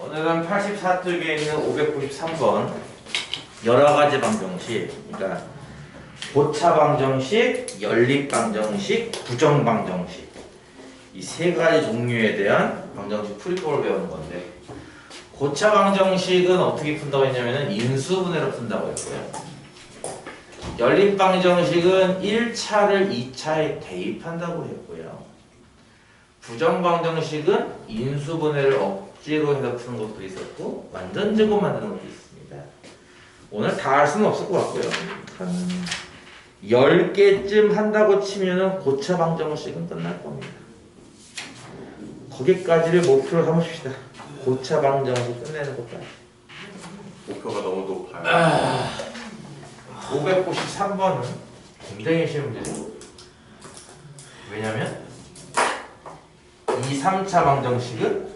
오늘은 84쪽에 있는 593번 여러가지 방정식, 그러니까 고차 방정식, 연립 방정식, 부정 방정식, 이 세 가지 종류에 대한 방정식 풀이법을 배우는 건데, 고차 방정식은 어떻게 푼다고 했냐면은 인수분해로 푼다고 했고요. 연립 방정식은 1차를 2차에 대입한다고 했고요. 부정 방정식은 인수분해를 억지로 해서 푸는 것도 있었고 완전 제곱 만드는 것도 있습니다. 오늘 다 할 수는 없을 것 같고요. 한 10개쯤 한다고 치면은 고차 방정식은 끝날 겁니다. 거기까지를 목표로 삼으십시다. 고차 방정식 끝내는 것까지. 목표가 너무 높아요. 593번은 굉장히 쉬운 문제죠. 왜냐면 2, 3차 방정식은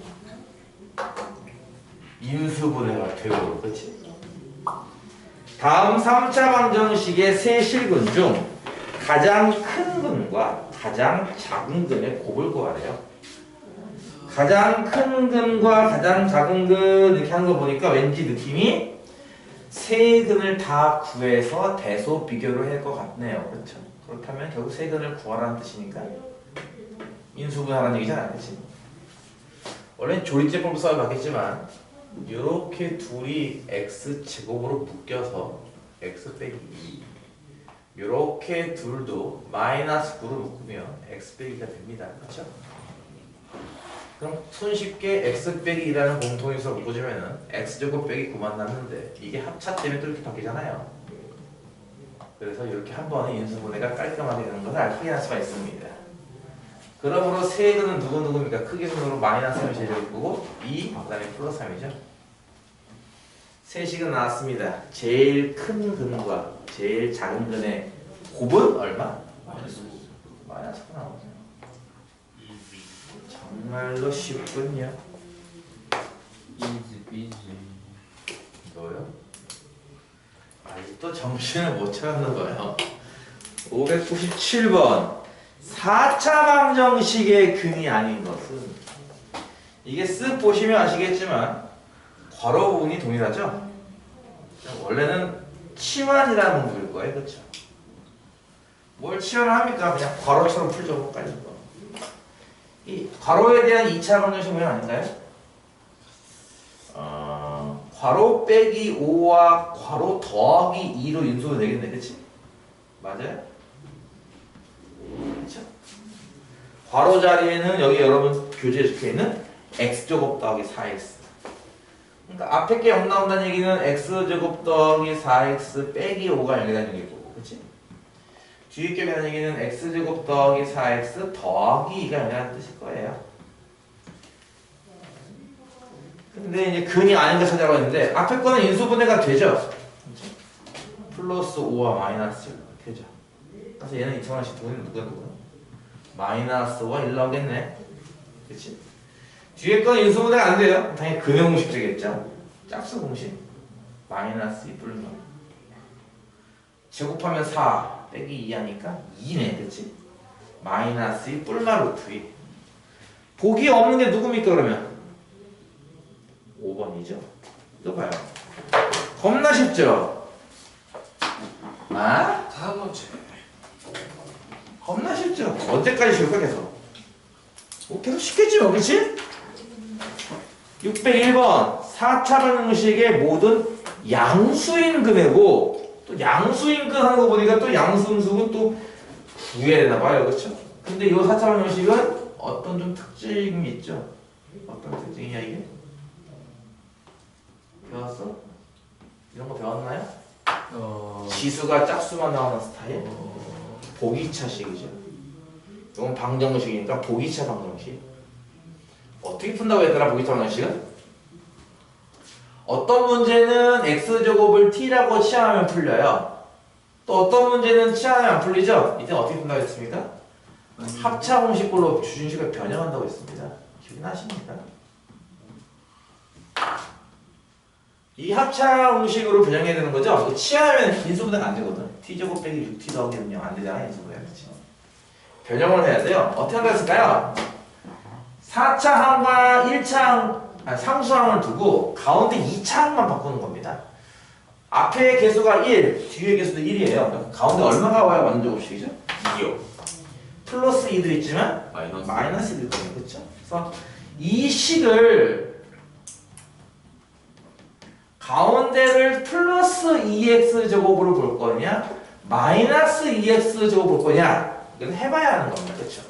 인수분해가 되고, 그렇지? 다음 3차 방정식의 세 실근 중 가장 큰 근과 가장 작은 근의 곱을 구하래요. 가장 큰 근과 가장 작은 근 이렇게 하는 거 보니까 왠지 느낌이 세 근을 다 구해서 대소 비교를 할 것 같네요. 그렇죠? 그렇다면 결국 세 근을 구하라는 뜻이니까 인수분해하라는 얘기잖아요. 그렇지? 원래는 조리제법으로 써봤겠지만 이렇게 둘이 x제곱으로 묶여서 x 빼기 2, 이렇게 둘도 마이너스 9로 묶으면 x 빼기가 됩니다. 그렇죠? 그럼 손쉽게 x 빼기 2라는 공통인수를 묶어주면은 x제곱 빼기 9만 남는데, 이게 합차 때문에 또 이렇게 바뀌잖아요. 그래서 이렇게 한 번에 인수분해가 깔끔하게 되는 것을 확인할 수가 있습니다. 그러므로 세 근은 누구입니까? 크게 순으로 마이너스 3이 제일 예쁘고 2, 그 다음에 플러스 3이죠. 세 식은 나왔습니다. 제일 큰 근과 제일 작은 근의 곱은 얼마? 마이너스 9 나오죠. 정말로 쉽군요. 이지 뭐요? 아직도 정신을 못 차리는 거예요. 597번 4차 방정식의 근이 아닌 것은, 이게 쓱 보시면 아시겠지만 괄호 부분이 동일하죠? 원래는 치환이라는 문구일 거예요. 그렇죠? 뭘 치환을 합니까? 그냥 괄호처럼 풀죠. 빨리. 이 괄호에 대한 2차 방정식 모양 아닌가요? 괄호 빼기 5와 괄호 더하기 2로 인수가 되겠네. 그치? 맞아요? 그쵸? 괄호 자리에는 여기 여러분 교재에 적혀있는 x제곱 더하기 4x, 그러니까 앞에 게 0 나온다는 얘기는 x제곱 더하기 4x 빼기 5가 0이라는 얘기고, 그치? 뒤에 게 하는 얘기는 x제곱 더하기 4x 더하기 2가 0이라는 뜻일 거예요. 근데 이제 근이 아닌 걸 찾아라고 했는데 앞에 거는 인수분해가 되죠? 그렇죠? 플러스 5와 마이너스 1 되죠? 그래서 얘는 2,000원씩 돈이 누구야? 마이너스 5와 1 나오겠네. 그치? 뒤에 거는 인수분해가 안 돼요. 당연히 근의 공식 되겠죠? 짝수 공식 마이너스 2 뿔마 제곱하면 4 빼기 2 하니까 2네. 그치? 마이너스 2 뿔마 루트 2. 복이 없는 게 누굽니까 그러면? 5번이죠. 이거 봐요. 겁나 쉽죠? 아? 다음 문제. 겁나 쉽죠? 언제까지 쉬울까 계속? 계속 쉽겠죠? 그치? 601번 4차 방정식의 모든 양수인 근이고, 또 양수인 근 하는 거 보니까 또 양수음수는 또 구해야 되나 봐요. 그쵸? 근데 이 4차 방정식은 어떤 좀 특징이 있죠? 어떤 특징이야 이게? 배웠어? 이런 거 배웠나요? 지수가 짝수만 나오는 스타일? 보기차식이죠. 이건 방정식이니까 보기차 방정식. 어떻게 푼다고 했더라 보기차 방정식은? 어떤 문제는 x제곱을 t라고 치환하면 풀려요. 또 어떤 문제는 치환하면 안 풀리죠? 이때 어떻게 푼다고 했습니까? 합차 공식꼴로 주준식을 변형한다고 했습니다. 기억나십니까? 이 합차 공식으로 변형해야 되는 거죠? 치환하면 인수분해가 안 되거든. t제곱 빼기 6t 더하기 0 안 되잖아. 인수분해. 그렇지? 변형을 해야 돼요. 어떻게 한다 했을까요? 4차 항과 1차 상수항을 두고 가운데 2차항만 바꾸는 겁니다. 앞에 개수가 1, 뒤에 개수도 1이에요. 가운데 얼마가 와야 완전 제곱식이죠? 2요. 플러스 2도 있지만 마이너스 1도 있거든요. 그렇죠? 그래서 이 식을 가운데를 플러스 2x 제곱으로 볼 거냐 마이너스 2x 제곱으로 볼 거냐 이건 해봐야 하는 겁니다. 그렇죠?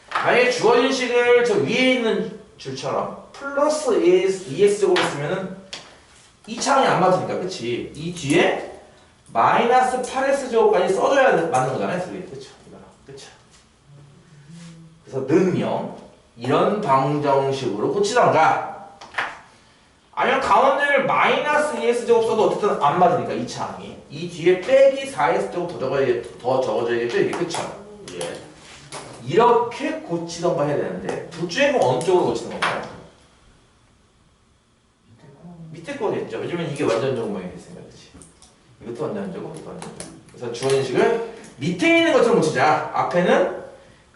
만약에 주어진 식을 저 위에 있는 줄처럼 플러스 2x 제곱을 쓰면은 이 차항이 안 맞으니까 그치? 이 뒤에 마이너스 8x 제곱까지 써줘야 맞는 거잖아요. 그렇죠? 그렇죠? 그래서 능령 이런 방정식으로 고치던가 아니면 가운데를 마이너스 2x 제곱 써도 어쨌든 안 맞으니까 이 차항이 이 뒤에 빼기 4x 제곱 더 적어줘야겠죠? 이게 그쵸? 예. 이렇게 고치던가 해야 되는데 둘 중에 어느 쪽으로 고치는 건가요? 밑에 거겠죠. 왜냐면 이게 완전 제곱모양이 됐으니까 그치? 이것도 완전 제곱, 이것도 완전 제곱. 그래서 주어진 식을 밑에 있는 것처럼 고치자. 앞에는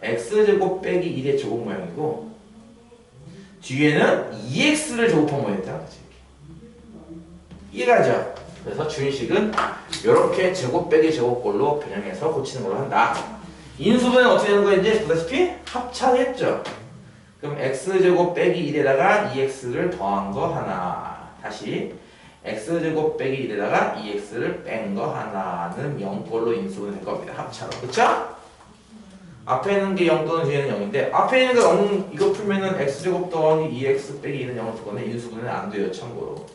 x제곱 빼기 1의 제곱 모양이고 뒤에는 2x를 제곱한 모양이다. 그치? 이해가죠? 그래서 주인식은 이렇게 제곱 빼기 제곱꼴로 변형해서 고치는 걸로 한다. 인수분해는 어떻게 되는 거예요? 이제 보다시피 합차겠죠. 그럼 x제곱 빼기 1에다가 2x를 더한 거 하나. 다시 x제곱 빼기 1에다가 2x를 뺀 거 하나는 0꼴로 인수분해 될 겁니다. 합차로. 그쵸? 앞에 있는 게 0 또는 뒤에는 0인데 앞에 있는 게 0, 이거 풀면은 x제곱 더하기 2x 빼기 2는 0을 풀 건데 인수분해는 안 돼요. 참고로.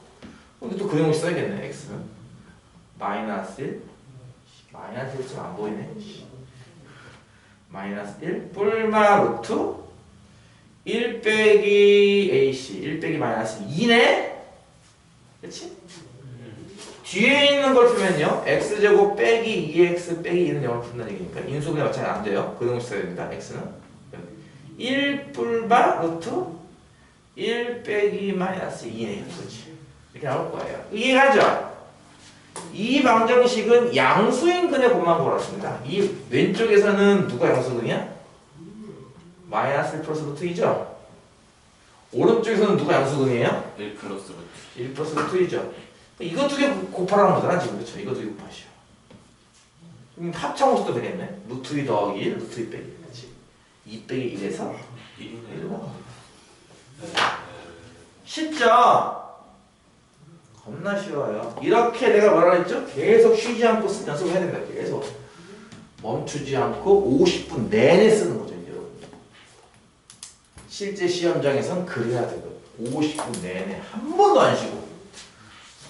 근데 또 그림을 써야겠네. x는 마이너스 1 마이너스 1쯤 안 보이네. 마이너스 1 뿔마 루트 1 빼기 ac 1 빼기 마이너스 2네. 그치? 뒤에 있는 걸 풀면요 x제곱 빼기 2x 빼기 2는 0을 푼다는 얘기니까 인수분해 마찬가지 안 돼요. 그 놈을 써야 됩니다. x는 1 뿔마 루트 1 빼기 마이너스 2네요. 그렇지? 이렇게 나올 거예요. 이해가죠? 이 방정식은 양수인근의 곱만 골랐습니다. 이 왼쪽에서는 누가 양수근이야? 마이너스 1 플러스 루트 2죠? 오른쪽에서는 누가 양수근이에요? 1 플러스 루트 1 플러스 루트 2죠? 이거 두 개 곱하라는 거잖아 지금. 그렇죠? 이거 두 개 곱하시오. 그럼 합창호수도 되겠네. 루트 2 더하기 1 루트 2 빼기. 그렇지? 2 빼기 1에서 1이네요. 쉽죠? 겁나 쉬워요. 이렇게 내가 뭐라 했죠? 계속 쉬지 않고 쓰는 연습을 해야 된다. 계속 멈추지 않고 50분 내내 쓰는 거죠. 이제 여러분. 실제 시험장에선 그래야 되거든요. 50분 내내 한 번도 안 쉬고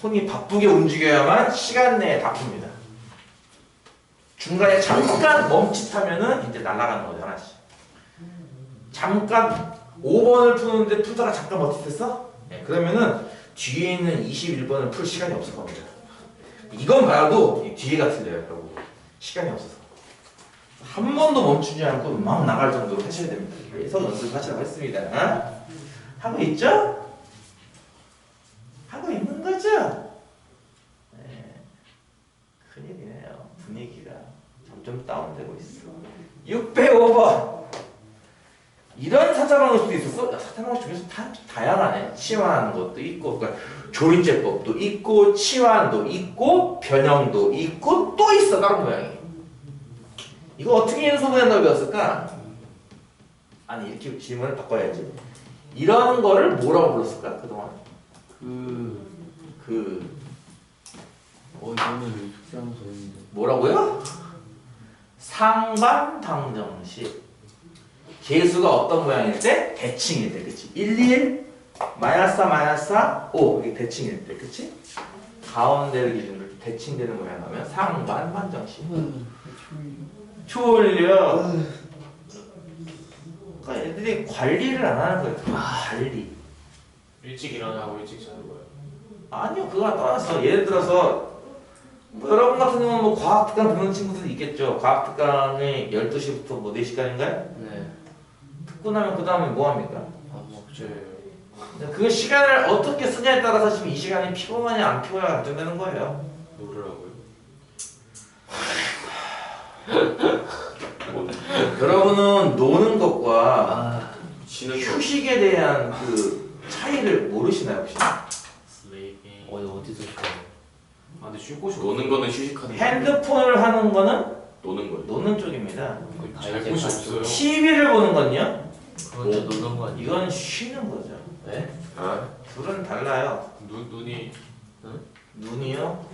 손이 바쁘게 움직여야만 시간 내에 다 풉니다. 중간에 잠깐 멈칫하면은 이제 날아가는 거죠. 하나씩. 잠깐 5번을 푸는데 풀다가 잠깐 멈칫했어? 네, 그러면은 뒤에 있는 21번을 풀 시간이 없을 겁니다. 이건 봐도 뒤에가 틀려요. 결국 시간이 없어서 한 번도 멈추지 않고 막 나갈 정도로 하셔야 됩니다. 그래서 연습하시라고 했습니다. 하고 있죠? 하고 있는 거죠? 네. 큰일이네요. 분위기가 점점 다운되고 있어. 605번 이런 사자방식도 있었어? 사자방식 중에서 다 다양하네. 치환하는 것도 있고, 그러니까 조인제법도 있고, 치환도 있고, 변형도 있고, 또 있어 다른 모양이. 이거 어떻게 인수분해한다고 배웠을까? 아니 이렇게 질문을 바꿔야지. 이런 거를 뭐라고 불렀을까 그동안? 이거는 숙제하면서 뭐라고요? 상반 방정식. 개수가 어떤 모양일 때? 대칭일 때, 그치? 1, 1, 마이너스 4, 마이너스 4, 5 이게 대칭일 때, 그치? 가운데를 기준으로 대칭되는 모양 나오면 상반 방정식. 졸려. 그러니까 애들이 관리를 안 하는 거예요. 관리. 일찍 일어나고 일찍 자는 거예요. 아니요, 그거 떠나서 예를 들어서 뭐 여러분 같은 경우는 뭐 과학특강 듣는 친구들 있겠죠. 과학특강이 12시부터 뭐 4시간인가요? 네. 듣고 나면 그 다음에 뭐 합니까? 밥 먹죠. 그 시간을 어떻게 쓰냐에 따라서 지금 이 시간이 피곤하냐 안 피곤하냐 결정되는 거예요. 놀으라고요? 여러분은 노는 것과 쉬는 거. 휴식에 대한 그 차이를 모르시나요 혹시? 슬리핑. 어디서 쉬어요? 아 근데 쉴 곳이 노는 거는 휴식하는 거. 핸드폰을 하는 거는 노는 거예요. 노는 쪽입니다. 잘 곳이 없어요. TV를 보는 건요? 그건 저 노는 거 아니에요? 이건 쉬는 거죠. 네? 아, 둘은 달라요. 눈이 눈이요?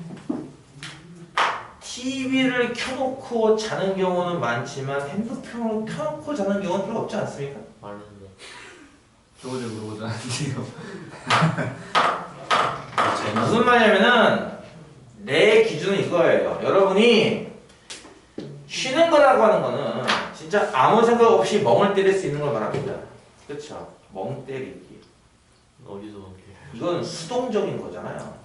TV를 켜놓고 자는 경우는 많지만 핸드폰을 켜놓고 자는 경우는 별로 없지 않습니까? 많은데 저거 좀 물어보자는데요. 무슨 말이냐면은 내 기준은 이거예요. 여러분이 쉬는 거라고 하는 거는 진짜 아무 생각 없이 멍을 때릴 수 있는 걸 말합니다. 그렇죠? 멍 때리기. 어디서 먹게? 이건 수동적인 거잖아요.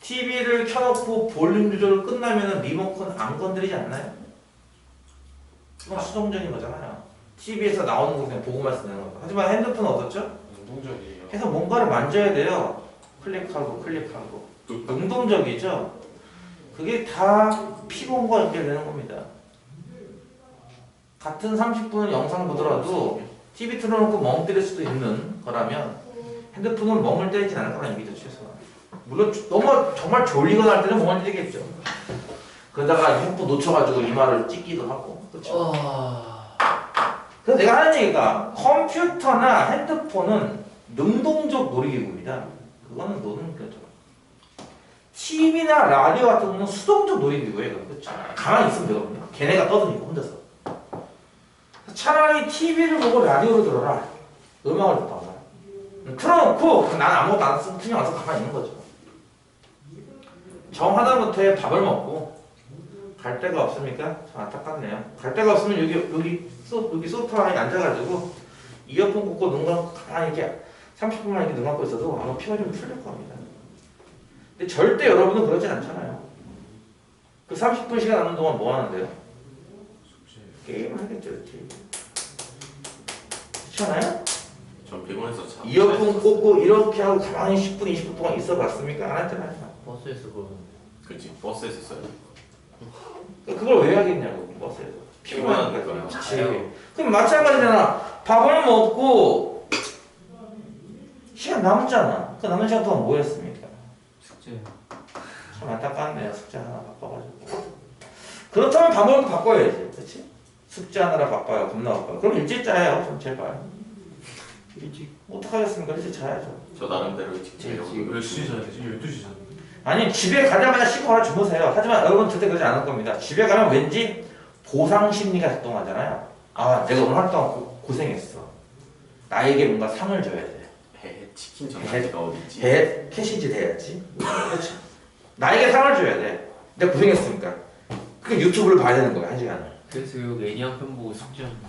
TV를 켜놓고 볼륨 조절을 끝나면은 리모컨 안 건드리지 않나요? 이건 수동적인 거잖아요. TV에서 나오는 거 그냥 보고만 쓰는 거. 하지만 핸드폰은 어떻죠? 운동적이에요. 해서 뭔가를 만져야 돼요. 클릭하고 클릭하고. 능동적이죠. 그게 다 피곤과 연결되는 겁니다. 같은 30분 영상 보더라도 TV 틀어놓고 멍 때릴 수도 있는 거라면 핸드폰은 멍을 때리진 않을 거라는 얘기죠, 최소한. 물론 너무 정말 졸리거나 할 때는 멍을 때리겠죠. 그러다가 핸드폰 놓쳐가지고 이마를 찢기도 하고. 그렇죠. 그래서 내가 하는 얘기가 컴퓨터나 핸드폰은 능동적 놀이기구입니다. 그거는 노는 거죠. TV나 라디오 같은 경우는 수동적 놀이기구예요. 그렇죠. 가만히 있으면 되거든요. 걔네가 떠드니까 혼자서. 차라리 TV를 보고 라디오를 들어라. 음악을 듣다가. 틀어놓고 난 아무것도 안 쓰고 그냥 와서 가만히 있는 거죠. 정하다못해 밥을 먹고 갈 데가 없습니까? 참 안타깝네요. 갈 데가 없으면 여기 소파에 앉아가지고 이어폰 꽂고 눈 감고 가만히 이렇게 30분만 이렇게 눈 감고 있어도 아마 피가 좀 풀릴 겁니다. 근데 절대 여러분은 그러진 않잖아요. 그 30분 시간 남는 동안 뭐 하는데요? 게임을 하겠죠, 이렇게. 그렇지 않아요? 전 피곤해서 자. 이어폰 꽂고 이렇게 하고 가만히 10분, 20분 동안 있어 봤습니까? 안 했잖아요. 버스에서 그러는데. 그렇지. 버스에서 써요. 그걸 왜 하겠냐고, 버스에서. 피곤하니까. 피곤하니까. 그치. 그럼 마찬가지잖아. 밥을 먹고 시간 남았잖아. 그 남은 시간 동안 뭐 했습니까? 숙제. 참 안타깝네요. 숙제 하나 바빠가지고. 그렇다면 밥 먹을 거 바꿔야지. 그렇지? 숙제 하느라 바빠요. 겁나 바빠요. 그럼 일찍 자요. 좀 제발. 일찍. 어떡하겠습니까? 일찍 자야죠. 저 나름대로 일찍 자려고. 몇 시에 자야 되지? 12시 자는데. 아니 집에 가자마자 씻고 하나 주무세요. 하지만 여러분 절대 그러지 않을 겁니다. 집에 가면 왠지 보상 심리가 작동하잖아요. 아 내가 오늘 하루 동안 고생했어. 나에게 뭔가 상을 줘야 돼. 치킨 전화기가 어디 있지? 캐시지 돼야지. 그렇죠. 나에게 상을 줘야 돼. 내가 고생했으니까. 그 유튜브를 봐야 되는 거야 한 시간을. 그래서 요 애니 한 편 보고 숙제하는데.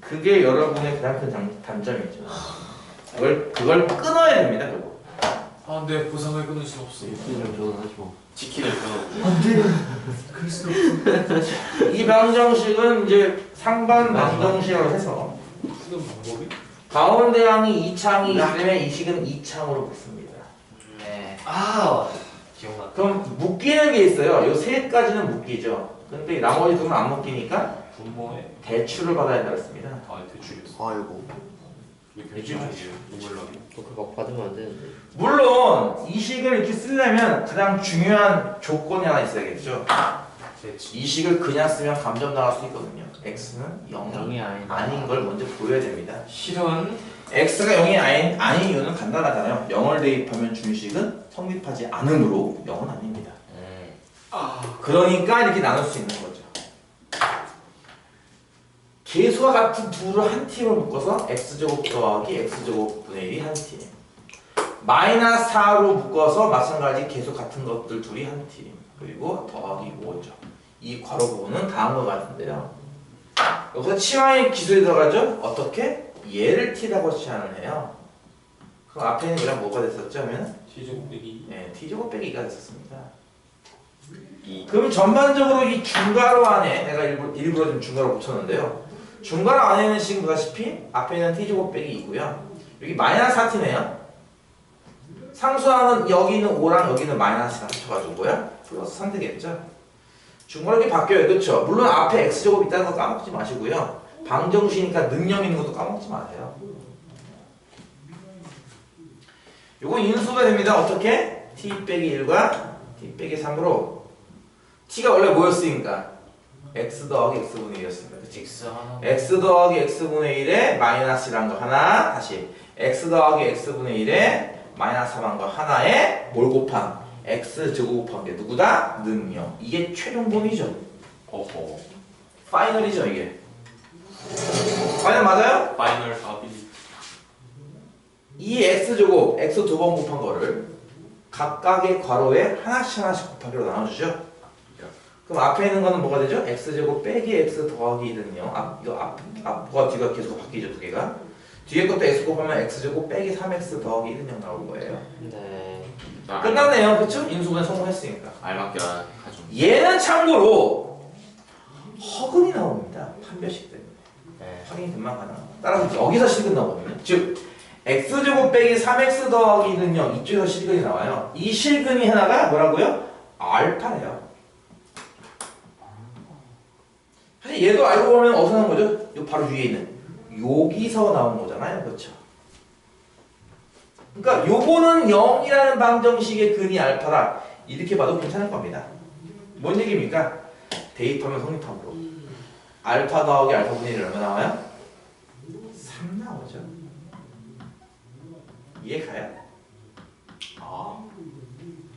그게 여러분의 가장 큰 단점이죠. 그걸 끊어야 됩니다. 결국. 아 근데 보상을 끊을 수 없어. 일주일에 저는 하지 마. 치킨을 끊어. 안돼. 그럴 수 없어. 이 방정식은 이제 상반 방정식으로 해서 쓰는 방법이? 가운데 항이 2창이 있으면 이 식은 2창으로 붙습니다. 네. 아 기억나. 그럼 묶이는 게 있어요. 요 세 가지는 묶이죠. 근데 나머지 둘은 안 묶이니까 분모에 대출을 받아야 된다였습니다. 아 대출이었어. 아이고. 이게 대출 중이에요. 눈물나게. 그거 막 받으면 안 되는데. 물론 이 식을 이렇게 쓰려면 가장 중요한 조건이 하나 있어야겠죠. 대치. 이 식을 그냥 쓰면 감점 나갈 수 있거든요. x는 0이 아닌 걸 먼저 보여야 됩니다. 실은 x가 0이 아닌 이유는 간단하잖아요. 0을 대입하면 준식은 성립하지 않으므로 0은 아닙니다. 그러니까 이렇게 나눌 수 있는 거죠. 계수와 같은 둘을 한 팀을 묶어서 x제곱 더하기 x제곱 분의 1이 한 팀. 마이너스 4로 묶어서 마찬가지 계수 같은 것들 둘이 한 팀. 그리고 더하기 5죠. 이 괄호 부분은 다음과 같은데요. 여기서 치환의 기술이 들어가죠? 어떻게? 얘를 t라고 치환을 해요. 그럼 앞에 있는 거랑 뭐가 됐었죠? 하면 T제곱 빼기 네, t제곱 빼기 2가 됐었습니다. 그럼 전반적으로 이 중괄호 안에 내가 일부러 좀 중괄호 붙였는데요. 중괄호 안에는 지금 보다시피 앞에 있는 t제곱 빼기 2고요. 여기 마이너스 4t네요. 상수항은 여기는 5랑 여기는 마이너스가 합쳐가지고요. 플러스 3 되겠죠. 중괄호 이렇게 바뀌어요. 그렇죠? 물론 앞에 x제곱 있다는 거 까먹지 마시고요. 방정식이니까 능력 있는 것도 까먹지 마세요. 요거 인수가 됩니다. 어떻게? t 빼기 1과 t 빼기 3으로 t가 원래 뭐였으니까? x 더하기 x분의 1이었습니다. 그치? X 하나. x 더하기 x분의 1에 마이너스란 거 하나, 다시 x 더하기 x분의 1에 마이너스 3한 거 하나에 뭘 곱한? x 제곱 곱한 게 누구다? 는요. 이게 최종본이죠. 어허. 파이널이죠 이게. 파이널 맞아요? 파이널 답이. 이 x제곱, x 두 번 곱한 거를 각각의 괄호에 하나씩 곱하기로 나눠주죠. 그럼 앞에 있는 거는 뭐가 되죠? x제곱 빼기 x 더하기 1은요. 앞과 뒤가 계속 바뀌죠, 두 개가. 뒤에 것도 x 곱하면 x제곱 빼기 3x 더하기 1은 0 나올 거예요. 네. 끝났네요, 그쵸? 인수분해 성공했으니까. 알맞게 하죠. 얘는 참고로 허근이 나옵니다. 판별식 때문에. 네. 확인이 금방 가능합니다. 따라서 여기서 실근 나오거든요. 즉 x제곱 빼기 3x 더하기 1은 0 이쪽에서 실근이 나와요. 이 실근이 하나가 뭐라고요? 알파래요. 사실 얘도 알고 보면 어디서 나온 거죠? 요 바로 위에 있는 여기서 나온 거잖아요. 그렇죠? 그러니까 요거는 0이라는 방정식의 근이 알파다. 이렇게 봐도 괜찮을 겁니다. 뭔 얘기입니까? 대입하면 성립함으로 알파 더하기 알파분의 1이 얼마 나와요? 3 나오죠. 이해 가요? 아,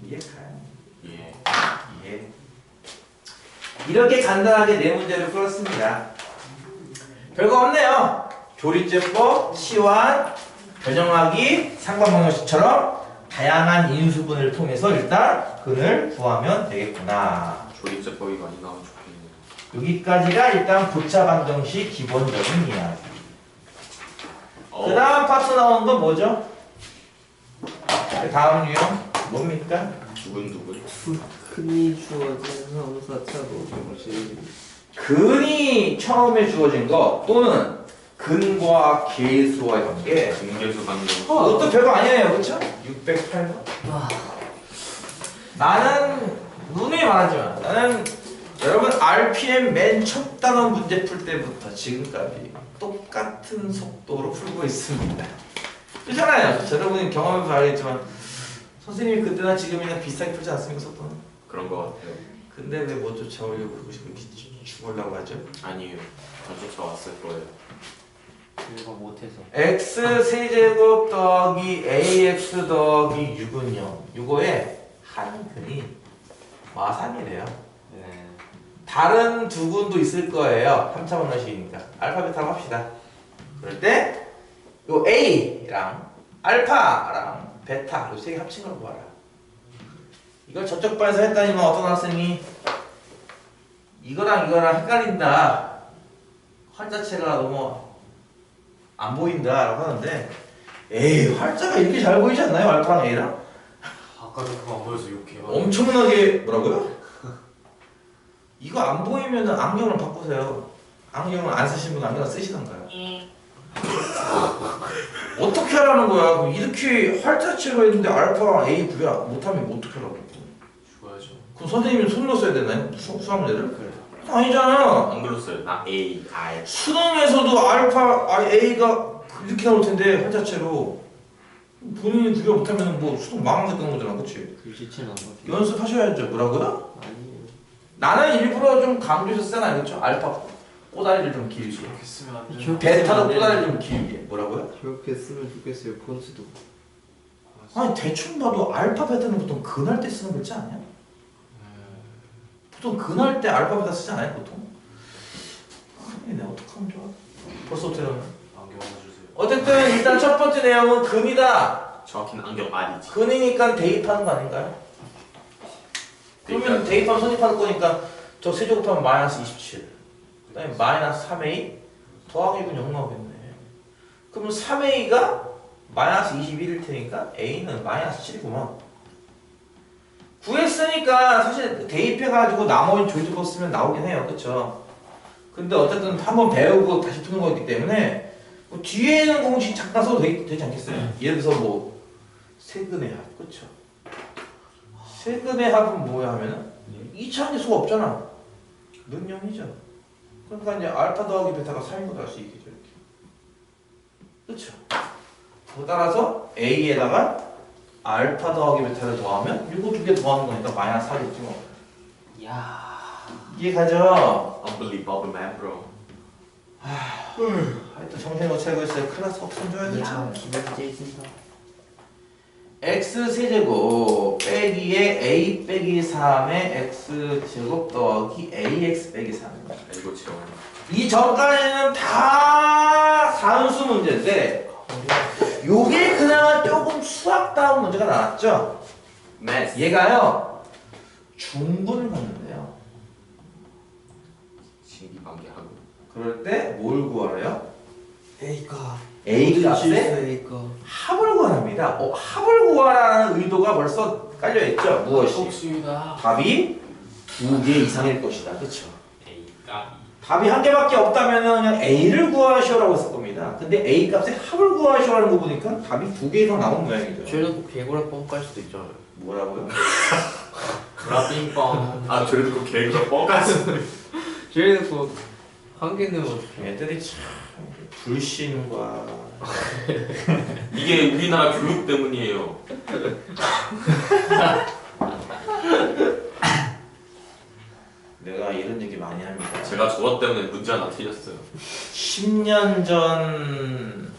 이해 가요? 예. 예. 이렇게 간단하게 네 문제를 풀었습니다. 별거 없네요. 조리제법, 치환, 변형하기, 상관방정식처럼 다양한 인수분해를 통해서 일단 근을 구하면 되겠구나. 조립제법이 많이 나오면 좋겠네요. 여기까지가 일단 고차 방정식 기본적인 이야기. 그 다음 파트 나오는 건 뭐죠? 그 다음 유형 뭡니까? 두근두근. 흔히 주어진 형사차로 정식. 근이 처음에 주어진 거 또는 근과 계수와의 관계. 중계수 방정. 그것도 별거 아니에요, 그렇죠? 608번. 나는 누누이 말하지만 나는 여러분 RPM 맨 첫 단원 문제 풀 때부터 지금까지 똑같은 속도로 풀고 있습니다. 그렇잖아요. 여러분이 경험해서 알겠지만 선생님이 그때나 지금이나 비슷하게 풀지 않습니까, 속도는? 그런 것 같아요. 근데 왜 못 쫓아오려고 그러고 죽으려고 하죠? 아니에요. 전 쫓아왔을 거예요. 이거 못해서. x 세제곱 더하기 ax 더하기 6은요. 이거에 한 근이 마삼이래요. 네. 다른 두 근도 있을 거예요. 3차 방정식이니까. 알파 베타로 합시다. 그럴 때 요 a랑 알파랑 베타 요 세 개 합친 걸 구하라. 이걸 저쪽 반에서 했다니만 어떤 학생이 이거랑 헷갈린다. 활자체가 너무 안 보인다 라고 하는데 에이 활자가 이렇게 잘 보이지 않나요? 알파랑 A랑? 아까도 그거 안 보여서 욕해요. 엄청나게 뭐라고요? 이거 안 보이면 안경을 바꾸세요. 안경을 안 쓰신 분 안경을 쓰시던가요? 어떻게 하라는 거야? 그럼 이렇게 활자체로 했는데 알파랑 A 구별 못하면 어떻게 하라고? 죽어야죠. 그럼 선생님이 손으로 써야 되나요? 수학 문제를? 아니잖아. 안 그렸어요. 나 A, R. 수능에서도 알파, A가 이렇게 나올 텐데 활자체로 본인이 구별 못하면 뭐 수능 망하겠다는 거잖아, 그렇지? 글씨체는 안 맞죠. 연습하셔야죠. 뭐라고요? 아니에요. 나는 일부러 좀 강조해서 쓰잖아, 그렇죠? 알파 꼬다리를 좀 길게, 그렇게 쓰면 안 돼요. 저- 베타도 꼬다리를 좀 길게. 뭐라고요? 저렇게 쓰면 좋겠어요. 폰스도. 아니 대충 봐도 알파 베타는 보통 근할 때 쓰는 글자 아니야? 보통 근할 때 알파 베타 쓰지 않아요, 보통? 아니 내가 어떡하면 좋아? 벌써부터 이러면. 안경 하나 주세요. 어쨌든 일단 첫 번째 내용은 근이다. 정확히는 안경 R이지. 근이니까 대입하는 거 아닌가요? 그러면 대입하면 선입하는 거니까 저 세제곱하면 마이너스 27. 그 다음에 마이너스 3a 더하기 6은 0 나오겠네. 그러면 3a가 마이너스 21일 테니까 a는 마이너스 7이구만. 구했으니까 사실 대입해가지고 나머지 조리제법 쓰면 나오긴 해요. 그쵸? 근데 어쨌든 한번 배우고 다시 푸는 거기 때문에 뭐 뒤에 있는 공식 잠깐 써도 되지 않겠어요? 예를 들어서 뭐 세근의 합, 그쵸? 세근의 합은 뭐야 하면은 2차 함수가 없잖아. 능령이죠. 그러니까 이제 알파 더하기 베타가 3인 거 알 수 있겠죠, 이렇게. 그쵸? 따라서 A에다가 알파 더하기 베타를 더하면 이거 두 개 더하는 거니까 마이너스 4겠지 뭐. 야. 이해가죠? Unbelievable man bro. 하여튼 정신을 못 차리고 있어요. 클래스 없으면 줘야겠죠. 야, 기분이 있습니다. x 세제곱 빼기에 a 빼기 3의 x 제곱 더하기 ax 빼기 3입니다. 이거 지워. 이 전까지는 다 산수 문제인데 요게 그나마 조금 수학다운 문제가 나왔죠. Math. 얘가요 중분을 갖는데요. 신기반기하고. 그럴 때 뭘 구하래요? A가 a 값에 A가 합을 구합니다. 합을 구하라는 의도가 벌써 깔려있죠. 무엇이? 복수이다. 답이 두 개 이상일 것이다. 그렇죠? A가 답이 한 개밖에 없다면 그냥 a를 구하시오라고 했을 겁니다. 근데 a 값에 합을 구하시오라는 거 보니까 답이 두 개 이상 나온 모양이죠. 쟤는 꼭 개구라 뻥깔 수도 있잖아요. 뭐라고요? 라빙빵. 아 저래도 그 개그가 뻥까지. 쟤는 꼭한 개는 어떻게? 애들이 참 불신과 이게 우리나라 교육 때문이에요. 내가 이런 얘기 많이 합니다. 제가 저것 때문에 문제 하나 틀렸어요. 10년 전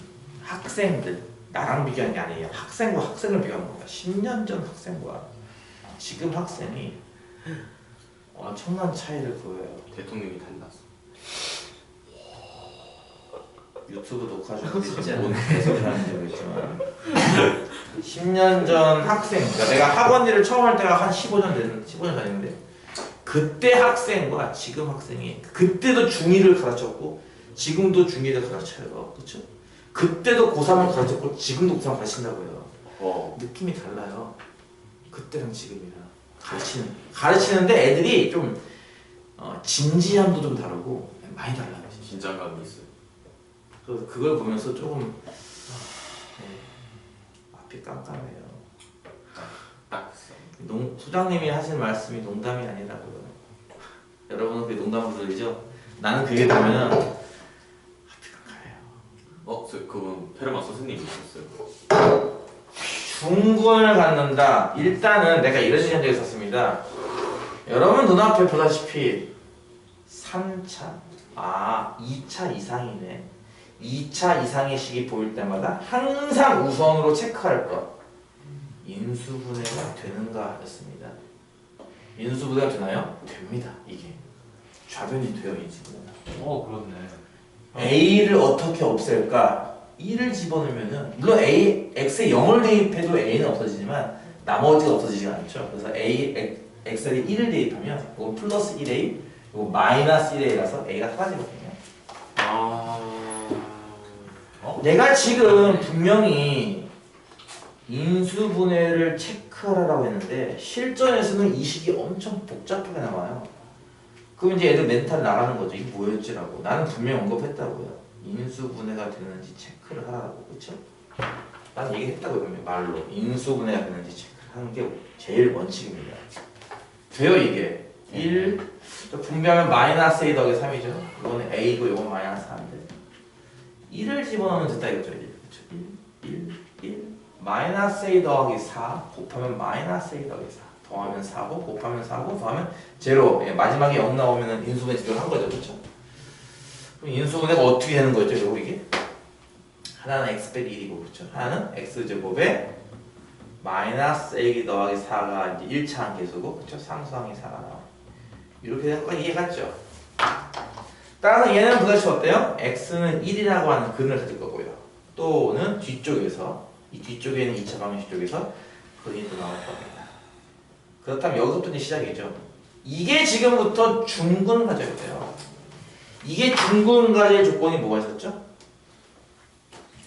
학생들 나랑 비교한 게 아니에요. 학생과 학생을 비교한 겁니다. 10년 전 학생과 지금 학생이 엄청난 차이를 보여요. 대통령이 달랐어. 유튜브 녹화 중인데 진짜 뭔 개소리 하는지 모르겠지만 10년 전 학생, 그러니까 내가 학원 일을 처음 할 때가 한 15년 전인데 그때 학생과 지금 학생이 그때도 중2를 가르쳤고 지금도 중2를 가르쳐요. 그렇죠? 그때도 고3을 가르쳤고 지금도 고3 가르친다고요. 느낌이 달라요. 그때랑 지금이랑 가르치는데 애들이 좀 진지함도 좀 다르고 많이 달라요. 긴장감이 있어요. 그래서 그걸 보면서 조금 앞이 깜깜해요. 딱. 소장님이 하신 말씀이 농담이 아니라고요. 여러분은 그게 농담으로 들리죠? 나는 그게 되면은 앞이 깜깜해요. 그분 페르마 선생님이 있었어요. 중군을 갖는다. 일단은 내가 이런 얘기 한 적이 있었습니다. 여러분 눈앞에 보다시피 3차, 2차 이상이네. 2차 이상의 식이 보일 때마다 항상 우선으로 체크할 것. 인수분해가 되는가 였습니다. 인수분해가 되나요? 됩니다. 이게 좌변이 돼요. 이 지금. 그렇네. A를 어떻게 없앨까? 1을 집어넣으면은 물론 X에 0을 대입해도 A는 없어지지만 나머지가 없어지지 않죠. 그래서 X에 1을 대입하면 이거 플러스 1A, 이거 마이너스 1A라서 A가 사라지거든요. 내가 지금 분명히 인수분해를 체크하라고 했는데 실전에서는 이 식이 엄청 복잡하게 나와요. 그럼 이제 애들 멘탈 나가는 거죠. 이게 뭐였지라고. 나는 분명 언급했다고요. 인수분해가 되는지 체크를 하라고. 그렇죠? 난 얘기했다고요. 분명 말로. 인수분해가 되는지 체크를 하는 게 제일 원칙입니다. 돼요 이게. 1 분배하면 마이너스 A 더하기 3이죠. 이거는 A고 이건 마이너스 4인데 1을 집어넣으면 됐다 이거죠. 1. 그렇죠? 1 마이너스 A 더하기 4 곱하면 마이너스 A 더하기 4 더하면 4고 곱하면 4고 더하면 제로. 마지막에 0 나오면 인수분해 제대로 한 거죠. 그렇죠? 그럼 인수분해가 어떻게 되는 거죠? 요거 이게 하나는 x 빼기 1이고 그렇죠? 하나는 x 제곱에 마이너스 A 더하기 4가 이제 1차 함계수고 그렇죠? 상수항이 4가 나와요. 이렇게 되는 거 이해갔죠? 따라서 얘는 도대체 어때요? x는 1이라고 하는 근을 가질 거고요. 또는 뒤쪽에서 이 뒤쪽에 있는 2차 방정식 쪽에서 근이 또 나올 겁니다. 그렇다면 여기서부터 이제 시작이죠. 이게 지금부터 중근 가져야 돼요. 이게 중근 가질 조건이 뭐가 있었죠?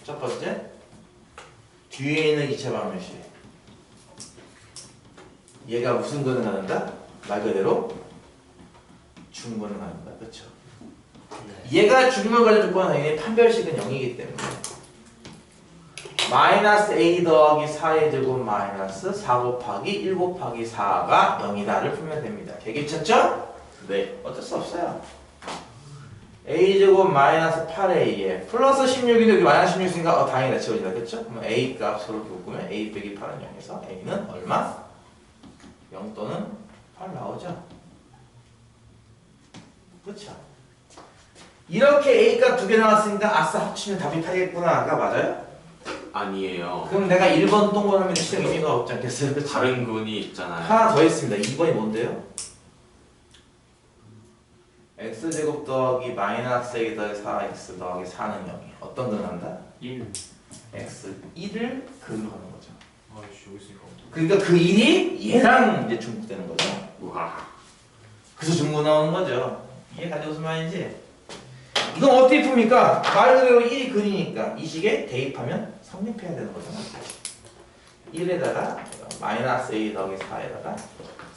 첫 번째, 뒤에 있는 2차 방정식. 얘가 무슨 근을 갖는다? 말 그대로 중근을 갖는다. 그렇죠? 얘가 중근을 가질 조건은 당연히 판별식은 0이기 때문에 마이너스 A 더하기 4의 제곱 마이너스 4 곱하기 1 곱하기 4가 0이다를 풀면 됩니다. 되게 쳤죠? 네. 어쩔 수 없어요. a제곱 마이너스 8a에 플러스 16인데 여기 마이너스 16 있으니까 당연히 지워진다. 그렇죠? 그럼 a 값으로 바꾸면 a 빼기 8은 0에서 a는 얼마? 0 또는 8 나오죠? 그렇죠? 이렇게 a 값 두 개 나왔으니까 아싸 합치면 답이 8이겠구나가 맞아요? 아니에요. 그럼 내가 1번 동그라미는 실행 의미가 없지 않겠어요? 그렇죠? 다른 군이 있잖아요. 하나 더 있습니다. 2번이 뭔데요? x제곱 더하기 마이너스 a 더하기 4x 더하기 4는 0이 어떤 걸 한다? 1. x 1을 근하는 거죠. 아이씨 여기 있으니까. 그러니까 그 1이 얘랑 이제 중복되는 거죠. 우와. 그래서 중복 나오는 거죠. 이해가지 무슨 말인지? 이건 어떻게 풉니까? 말 그대로 1이 근이니까 이 식에 대입하면 성립해야 되는 거잖아. 1에다가 마이너스 a 더하기 4에다가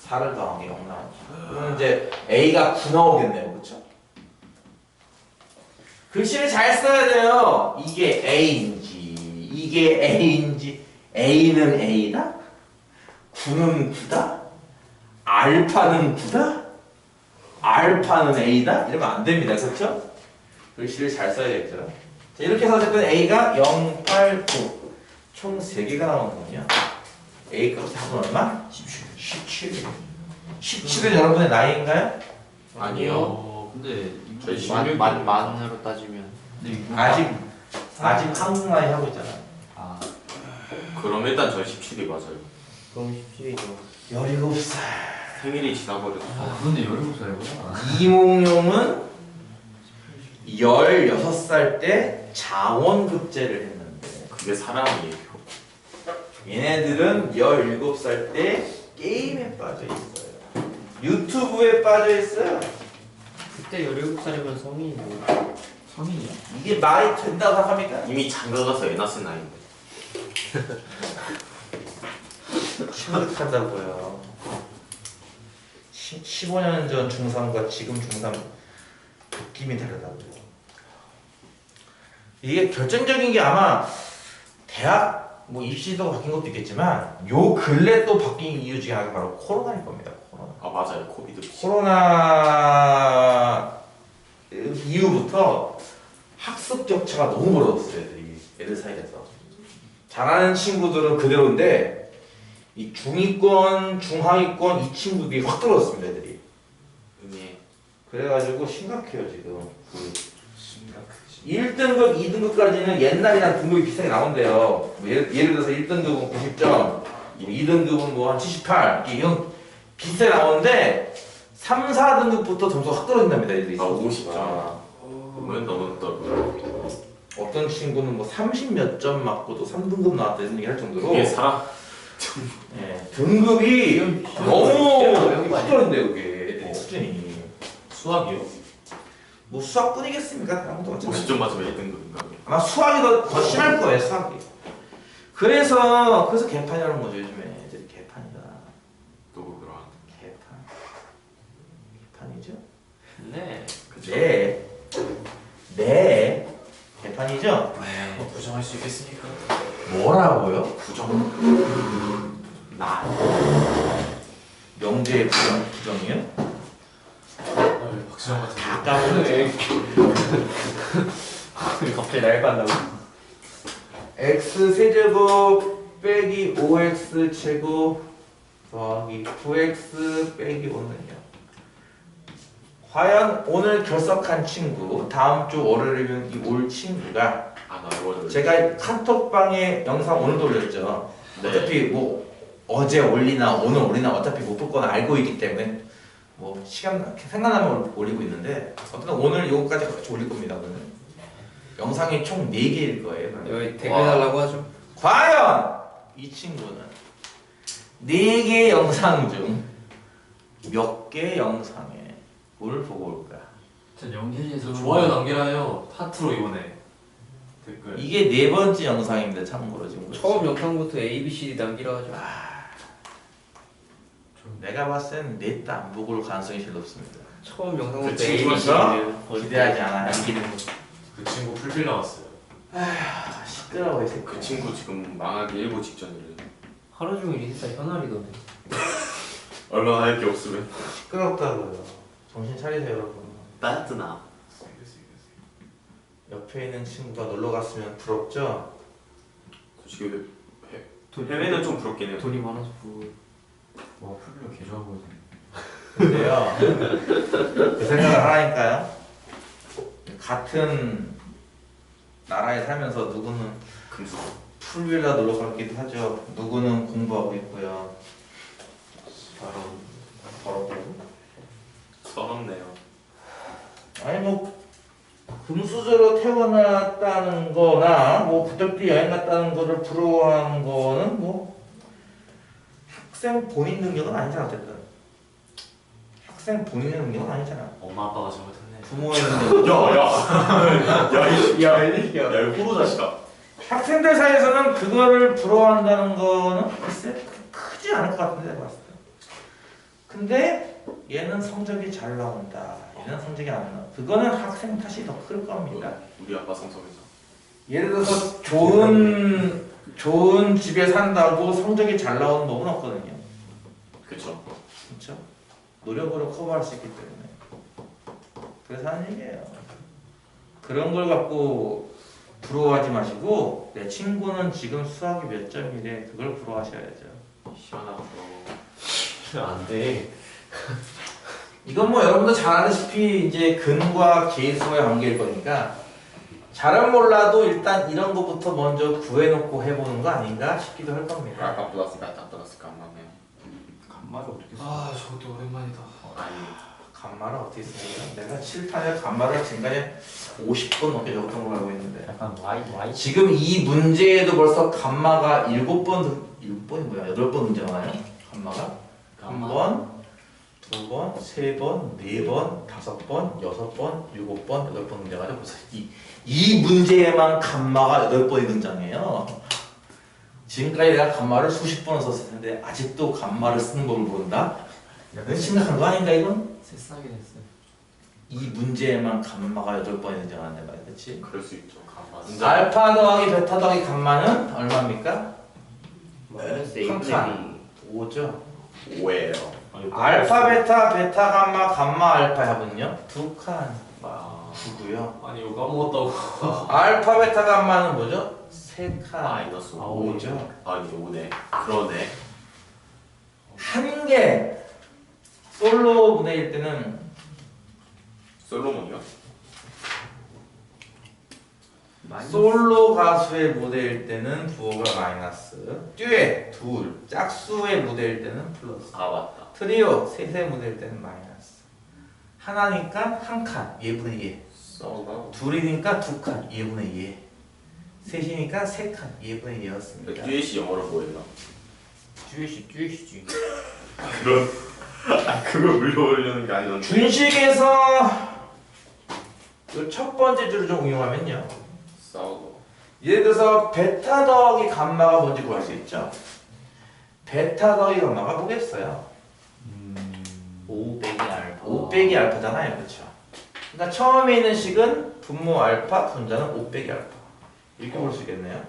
4를 더한 게 0 나오죠. 그러면 이제 a가 9 나오겠네요. 그렇죠? 글씨를 잘 써야 돼요. 이게 a인지 이게 a인지 a는 a다? 9는 9다? 알파는 9다? 알파는 a다? 이러면 안 됩니다. 그렇죠? 글씨를 잘 써야겠죠. 자, 이렇게 해서 어쨌든 a가 0, 8, 9 총 3개가 나오는군요. a 값이 답은 얼마? 17. 17은 여러분의 나이인가요? 아니요. 근데 저희 16. 만으로 따지면 아직 한국 나이 하고 있잖아. 아 그럼 일단 저희 17이 맞아요. 그럼 17이죠. 17살. 생일이 지나버렸어. 그런데 17살이구나. 이몽룡은 16살 때 자원급제를 했는데 그게 사람이에요. 얘네들은 17살 때 게임에 빠져 있어요. 유튜브에 빠져 있어요. 그때 17살이면 성인이고. 성인이야? 이게 말이 된다고 생각합니까? 이미 장가가서 애 낳은 나이인데. 심각하다고요. 15년 전 중3과 지금 중3 느낌이 다르다고요. 이게 결정적인 게 아마 대학 뭐 입시도 바뀐 것도 있겠지만 요 근래 또 바뀐 이유 중에 하나가 바로 코로나일 겁니다. 코로나. 아 맞아요. 코비드. 코로나 이후부터 학습 격차가 너무 벌어졌어요. 애들 사이에서. 잘하는 친구들은 그대로인데 이 중위권, 중하위권 이 친구들이 확 떨어졌습니다. 애들이. 네. 그래가지고 심각해요 지금. 심각하지. 1등급, 2등급까지는 옛날이랑 등급이 비슷하게 나온대요. 뭐 예를 들어서 1등급은 90점, 2등급은 뭐 한 78, 이런 비슷하게 나오는데 3, 4등급부터 점수가 확 떨어진답니다. 애들이. 아 50점. 아, 그러면 너무 떨어져. 어떤 친구는 뭐 30 몇 점 맞고도 3등급 나왔다 이런 얘기 할 정도로 이게 사람. 예, 등급이 너무 확 떨어진대요. 그게 애들이 수준이. 수학이요? 뭐 수학뿐이겠습니까? 아무도 마찬가지. 50점 맞으면 1등급인가? 아마 수학이 더 심할 거예요. 수학이. 그래서 개판이라는 거죠. 요즘에 애들이 개판이다. 누구 그러한? 개판. 개판이죠? 네. 그죠? 네. 네. 개판이죠? 네. 부정할 수 있겠습니까? 뭐라고요? 부정. 나. 명제의 부정이요? 박수영 같은. 다 까먹네. 갑자기 날 빤다고? x 세제곱 빼기 5x 제곱 더하기 9x 빼기 5는요. 과연 오늘 결석한 친구, 다음 주 월요일이면 이 올 친구가 아나 이거를. 제가 카톡방에 영상 오늘도 올렸죠. 네. 어차피 뭐 어제 올리나 오늘 올리나 어차피 못 볼 건 알고 있기 때문에 뭐 시간 생각나면 올리고 있는데 어쨌든 오늘 요거까지 같이 올릴 겁니다. 오늘 영상이 총 4개일 거예요. 여기 댓글달라고 하죠. 과연 이 친구는 4개 영상 중 몇 개 영상에 뭘 보고 올까? 전 영진이에서 좋아요 남기라요. 하트로 이번에 댓글. 이게 4번째 영상입니다. 참고로 지금 처음 영상부터 A, B, C, D 남기라 하죠. 내가 봤을 때는 넷 다 안 보고 올 가능성이 제일 높습니다. 처음 영상부터 그 A, B, C, 친구면서 D를 기대하지 않아요. 남기는 거. 그 친구 풀필 나왔어요. 아, 시끄러워 이 새끼. 그 친구 지금 망하기 일보 직전이래. 하루 종일 인스타 현알이더네. 얼마나 할 게 없으면. 시끄럽다고요. 정신 차리세요 여러분. 따뜻나. 알겠습니다. 옆에 있는 친구가 놀러 갔으면 부럽죠? 솔직히 해외는 좀 부럽긴 해요. 돈이 많아서 와 풀로 개 좋아 보이네. 근데요, 그 생각을 하니까요. 같은 나라에 살면서 누구는 금수. 풀빌라 놀러 가기도 하죠. 누구는 공부하고 있고요. 더럽고. 서럽네요. 아니 뭐 금수저로 태어났다는 거나 뭐 부적지 여행 갔다는 거를 부러워하는 거는 뭐 학생 본인 능력은 아니잖아. 어쨌든 학생 본인의 능력은 아니잖아. 엄마 아빠가 잘못했네. 부모의 능력. 야, 이 호로 자식아. 학생들 사이에서는 그거를 부러워한다는 거는 글쎄 크지 않을 것 같은데 내가 봤을 때. 근데 얘는 성적이 잘 나온다. 얘는 성적이 안 나와. 그거는 학생 탓이 더 클 겁니다. 우리 아빠 성성이죠. 예를 들어서 좋은 집에 산다고 성적이 잘 나오는 법은 없거든요. 그쵸. 그렇죠? 노력으로 커버할 수 있기 때문에. 그래서 하는 얘기예요. 그런 걸 갖고 부러워하지 마시고 내 친구는 지금 수학이 몇 점이래. 그걸 부러워하셔야죠. 시원하고. 안 돼. 이건 뭐 여러분도 잘 아시다시피 이제 근과 계수의 관계일 거니까 잘은 몰라도 일단 이런 것부터 먼저 구해놓고 해보는 거 아닌가 싶기도 할 겁니다. 아까 플러스가 딱 플러스가 안 맞네. 간말을 어떻게 써? 아 저것도 오랜만이다. 아니. 간말을 어떻게 쓰냐? 내가 7탄에 간말을 지금까지 50번 넘게 적었던 걸로 알고 있는데 약간 Y 지금 이 문제에도 벌써 간마가 7번이 뭐야? 8번 문제나요? 간마가? 간마. 1번, 2번, 3번, 4번, 5번, 6번, 7번, 8번 문제가 벌써 이 문제에만 간마가 8번이 등장해요. 지금까지 내가 간마를 수십 번을 썼을 텐데 아직도 간마를 쓰는 법을 모른다? 이건 심각한 거 아닌가 이건? 새싹이 됐어요. 이 문제에만 감마가 8번이 등장한다 말이야. 그렇지? 그럴 수 있죠. 알파 더하기 베타 더하기 감마는 얼마입니까? 마이너스 한 8분의 칸. 5죠. 5예요. 알파 베타 베타 감마 감마 알파 합은요? 2칸. 아, 9고요. 아니 이거 까먹었다고. 알파 베타 감마는 뭐죠? 3칸. 마이너스 5죠. 아니 5네. 그러네. 한 개. 솔로 무대일 때는 솔로몬이요? 솔로 가수의 무대일 때는 부호가 마이너스, 듀엣 둘, 짝수의 무대일 때는 플러스, 아 맞다. 트리오 셋의 무대일 때는 마이너스. 하나니까 한 칸, 2분의 2. 싸우나? 둘이니까 두 칸, 2분의 2. 셋이니까 세 칸, 2분의 2였습니다. 듀엣이 영어로 뭐예요? 듀엣이지. 그런 그걸 물려오려는 게 아니던데. 준식에서 그 첫 번째 줄을 좀 응용하면요. 싸우고. 예를 들어서 베타 더하기 감마가 뭔지 구할 수 있죠. 베타 더하기 감마가 뭐겠어요? 5 빼기 알파. 5 빼기 알파잖아요. 그렇죠? 그러니까 처음에 있는 식은 분모 알파, 분자는 5 빼기 알파. 이렇게 볼 수 있겠네요.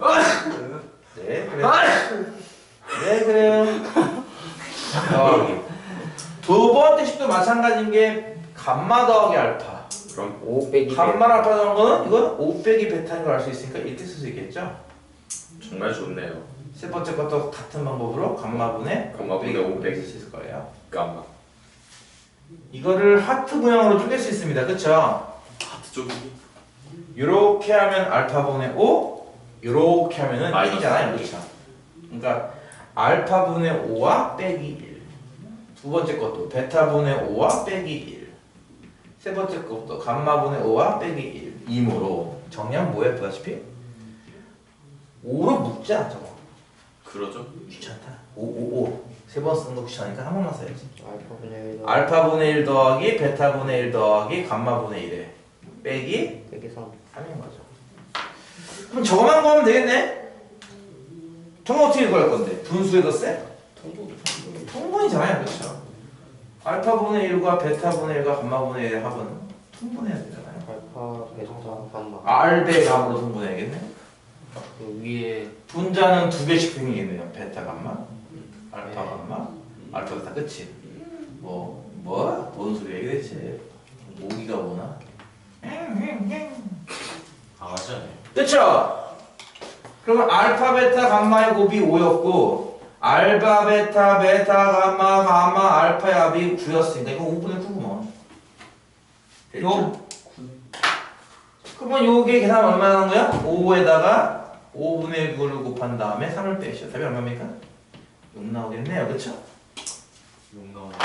네, 그래요. 네, 그래요. 더하기. 두 번째 식도 마찬가지인 게 감마 더하기 알파. 그럼 5 빼기 감마 알파 더하는 거는 이건 5 빼기 베타인 걸 알 수 있으니까 이렇게 쓸 수 있겠죠? 정말 좋네요. 세 번째 것도 같은 방법으로 감마분의 감마분의 5 빼기. 쓸 수 있을 거예요. 감마. 이거를 하트 모양으로 쪼갤 수 있습니다. 그렇죠? 하트 쪽이기. 이렇게 하면 알파분의 5, 이렇게 하면은 마이너스 1이잖아요. 그렇죠? 그러니까 알파분의 5와 빼기 1. 두 번째 것도 베타분의 5와 빼기 1. 세 번째 것도 감마분의 5와 빼기 1. 이므로 정리하면 뭐예요? 보다시피 5로 묶자. 저거 그러죠? 귀찮다. 5. 세 번 쓰는 거 귀찮으니까 한 번만 써야지. 알파분의 1 알파분의 1 더하기 베타분의 1 더하기 감마분의 1에 빼기 빼기 3. 3인 거죠. 그럼 저거만 구하면 되겠네? 저거 어떻게 구할 건데? 분수에 뒀어요? 통분이잖아요. 그렇죠? 알파분의 1과 베타분의 1과 감마분의 1의 합은 통분해야 되잖아요. 알파 베타 감마. R배 값으로 통분해야겠네? 그 위에 분자는 두 개씩 생기겠네요. 베타 감마, 알파 감마, 알파 베타 끝이. 뭐? 뭔 소리야 이게 대체? 모기가 뭐나? 그쵸? 그러면 알파 베타 감마의 곱이 5였고 알파 베타 베타 감마 감마 알파의 합이 9였으니까 이거 5분의 9구먼. 됐죠? 그러면 요게 계산 얼마 나는 거야? 5에다가 5분의 9를 곱한 다음에 3을 빼시오. 답이 얼마입니까? 6 나오겠네요. 그쵸? 욕 나오네.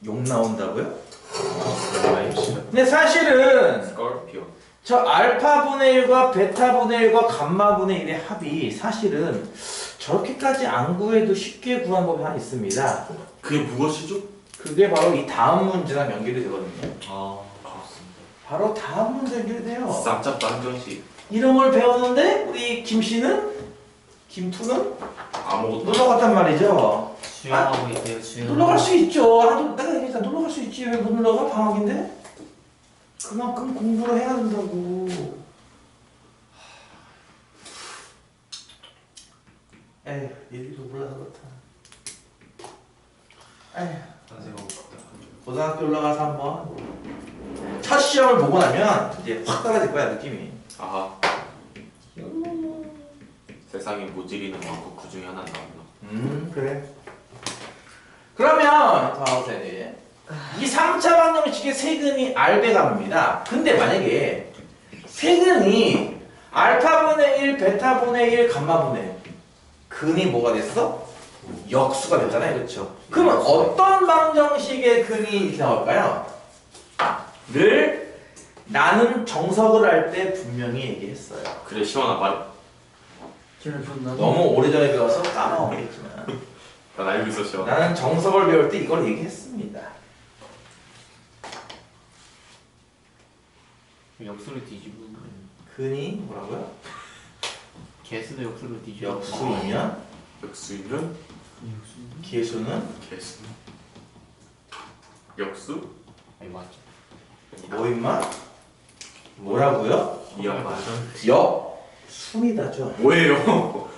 6 나온다고요? 아이씨. 근데 사실은 스콜피오. 저 알파분의 1과 베타분의 1과 감마분의 1의 합이 사실은 저렇게까지 안 구해도 쉽게 구한 법이 하나 있습니다. 그게 무엇이죠? 그게 바로 이 다음 문제랑 연결이 되거든요. 아 좋습니다. 바로 다음 문제 연결이 돼요. 쌍짝 방정식. 이런 걸 배웠는데 우리 김씨는 김투는 아무것도. 놀러 갔단 말이죠. 수영하고 있대요. 수영. 놀러 갈 수 있죠. 나도 내가 얘기했잖아. 놀러 갈 수 있지. 왜 못 놀러 가? 방학인데? 그만큼 공부를 해야 된다고. 에휴, 얘들도 몰라서 그렇다. 에휴, 생각하고 싶다. 고등학교 올라가서 한번 첫 시험을 보고 나면 이제 확 달라질 거야, 느낌이. 아하. 세상에 모질이는 많고 그 중에 하나는 나온다. 그래. 그러면 다음부터 이제 이 3차 방정식의 세근이 R배감입니다. 근데 만약에 세근이 알파분의 1, 베타분의 1, 감마분의 1 근이 뭐가 됐어? 역수가 됐잖아요. 그렇죠? 그러면 어떤 방정식의 근이 이렇게 나올까요? 늘 나는 정석을 할 때 분명히 얘기했어요. 그래 시원한 말. 너무 오래전에 배워서 까먹었겠지만 난 알고 있어 시원. 나는 정석을 배울 때 이걸 얘기했습니다. 역수를 뒤집으면 근이 뭐라고요? 개수도 역수를 뒤집으면 역수이면 역수이면 개수는 개수. 역수? 아니 맞죠. 뭐 임마? 뭐라고요? 이양 역순이다죠. 뭐예요?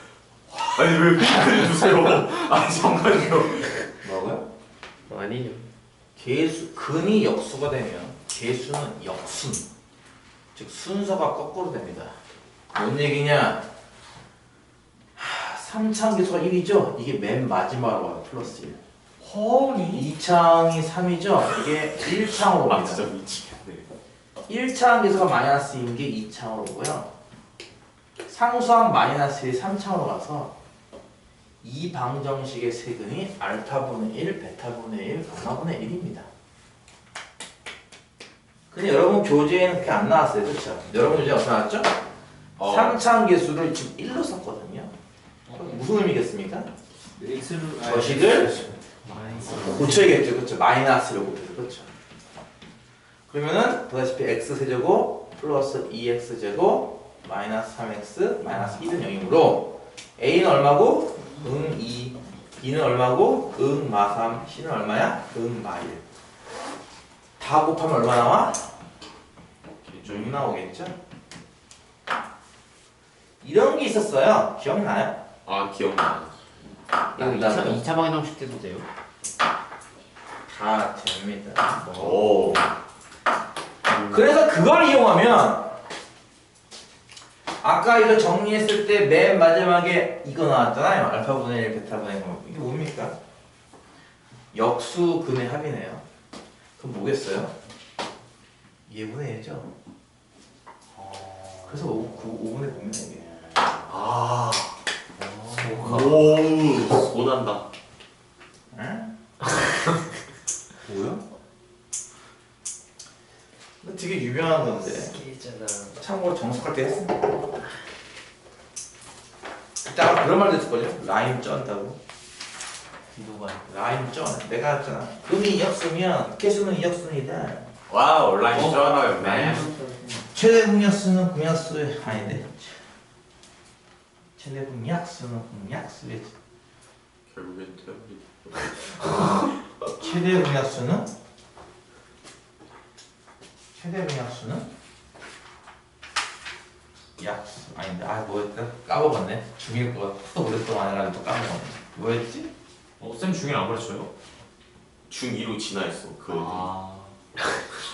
아니 왜 핑크를 주세요? 아니 잠깐만요. 뭐라고요? 아니요. 개수 근이 역수가 되면 개수는 역순, 즉 순서가 거꾸로 됩니다. 뭔 얘기냐? 3창 개수가 1이죠? 이게 맨 마지막으로 와요. 플러스 1. 허리. 2창이 3이죠? 이게 1창으로 아 옵니다. 진짜 미치겠네. 1창 개수가 마이너스인 게 2창으로 오고요. 상수항 마이너스 1이 3창으로 가서 이 방정식의 세근이 알파분의 1, 베타분의 1, 감마분의 1입니다. 근데 여러분 교재에는 그렇게 안 나왔어요. 그렇죠? 여러분 교재에 어떻게 나왔죠? 3창 개수를 지금 1로 썼거든요. 무슨 의미겠습니까? 거식을 고쳐야겠죠. 그렇죠? 마이너스를 곱해서. 그렇죠? 그러면은 보다시피 x세제곱 플러스 2x제곱 마이너스 3x 마이너스 1은 0이므로 a는 얼마고? 응 2. b는 얼마고? 응 마 3. c는 얼마야? 응 마 1. 다 곱하면 얼마 나와? 6 나오겠죠? 이런 게 있었어요. 기억나요? 아 기억나. 이거 2차 방정식 때도 돼요? 다 됩니다. 오. 그래서 그걸 이용하면 아까 이거 정리했을 때 맨 마지막에 이거 나왔잖아요. 알파분의 1, 베타분의 1. 이게 뭡니까? 역수근의 합이네요. 그럼 뭐겠어요? 예분의 1죠. 그래서 5분의 9입니다 이게. 아. 오. 소난다. 응? 뭐야? 이거 되게 유명한 건데. 있잖아. 참고로 정석할 때 했습니다. 그때 아마 그런 말도 했을걸요? 라임 쩐다고. 누가? 라임 쩐. 내가 했잖아. 음이 역수면 개수는 역순이다. 와우 온라인 쩌나요 맨. 최대 공약수는 공약수의 아닌데. 최대 공약수는 공약수의 결국엔 태블릿. 최대 공약수는 약수 아닌데. 아 뭐였다? 까먹었네. 중일 거 또 오랫동안 안 해가지고 또 까먹었네. 뭐였지? 쌤 중일 안 가르쳐요? 중2로 진화했어. 그 아.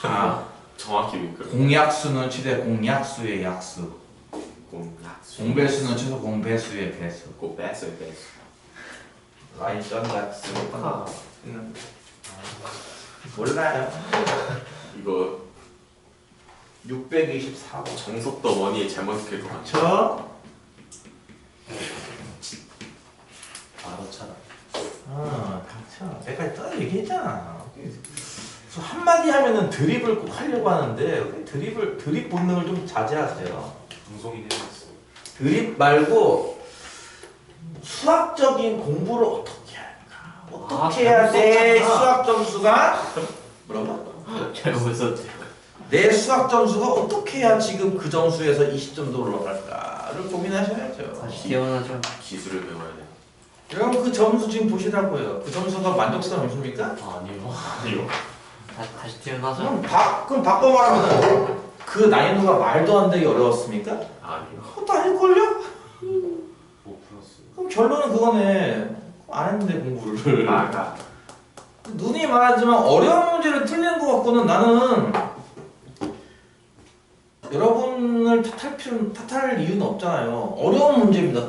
아 정확히 그. 공약수는 최대 공약수의 약수. 공배수는 최소 공배수의 배수. 꼭 뺐어요 뺐어. 라인전 같은 몰라요. 이거 624번. 정석도 원이 잘못했을 것 같아. 저? 알아차라. 닥쳐. 내가 또 얘기했잖아. 한마디 하면은 드립을 꼭 하려고 하는데 드립 본능을 좀 자제하세요. 방송인 해봤어. 드립 말고 수학적인 공부를 어떻게 할까? 어떻게 해야 내 수학 점수가 뭐라고? 잘못 썼지. 내 수학 점수가 어떻게 해야 지금 그 점수에서 20점도 올라갈까를 고민하셔야죠. 다시 태어나죠. 기술을 배워야 돼. 여러분 그 점수 지금 보시라고요. 그 점수가 만족스러운 점수입니까? 아니요. 아니요. 다시 태어나죠. 그럼 바꿔 말하면 그 난이도가 말도 안 되게 어려웠습니까? 아니요. 그것도 아닐걸요? 뭐 플러스. 그럼 결론은 그거네. 안 했는데 공부를. 아까 눈이 말하지만 어려운 문제를 틀리는 것 갖고는 나는 여러분을 탓할 이유는 없잖아요. 어려운 문제입니다.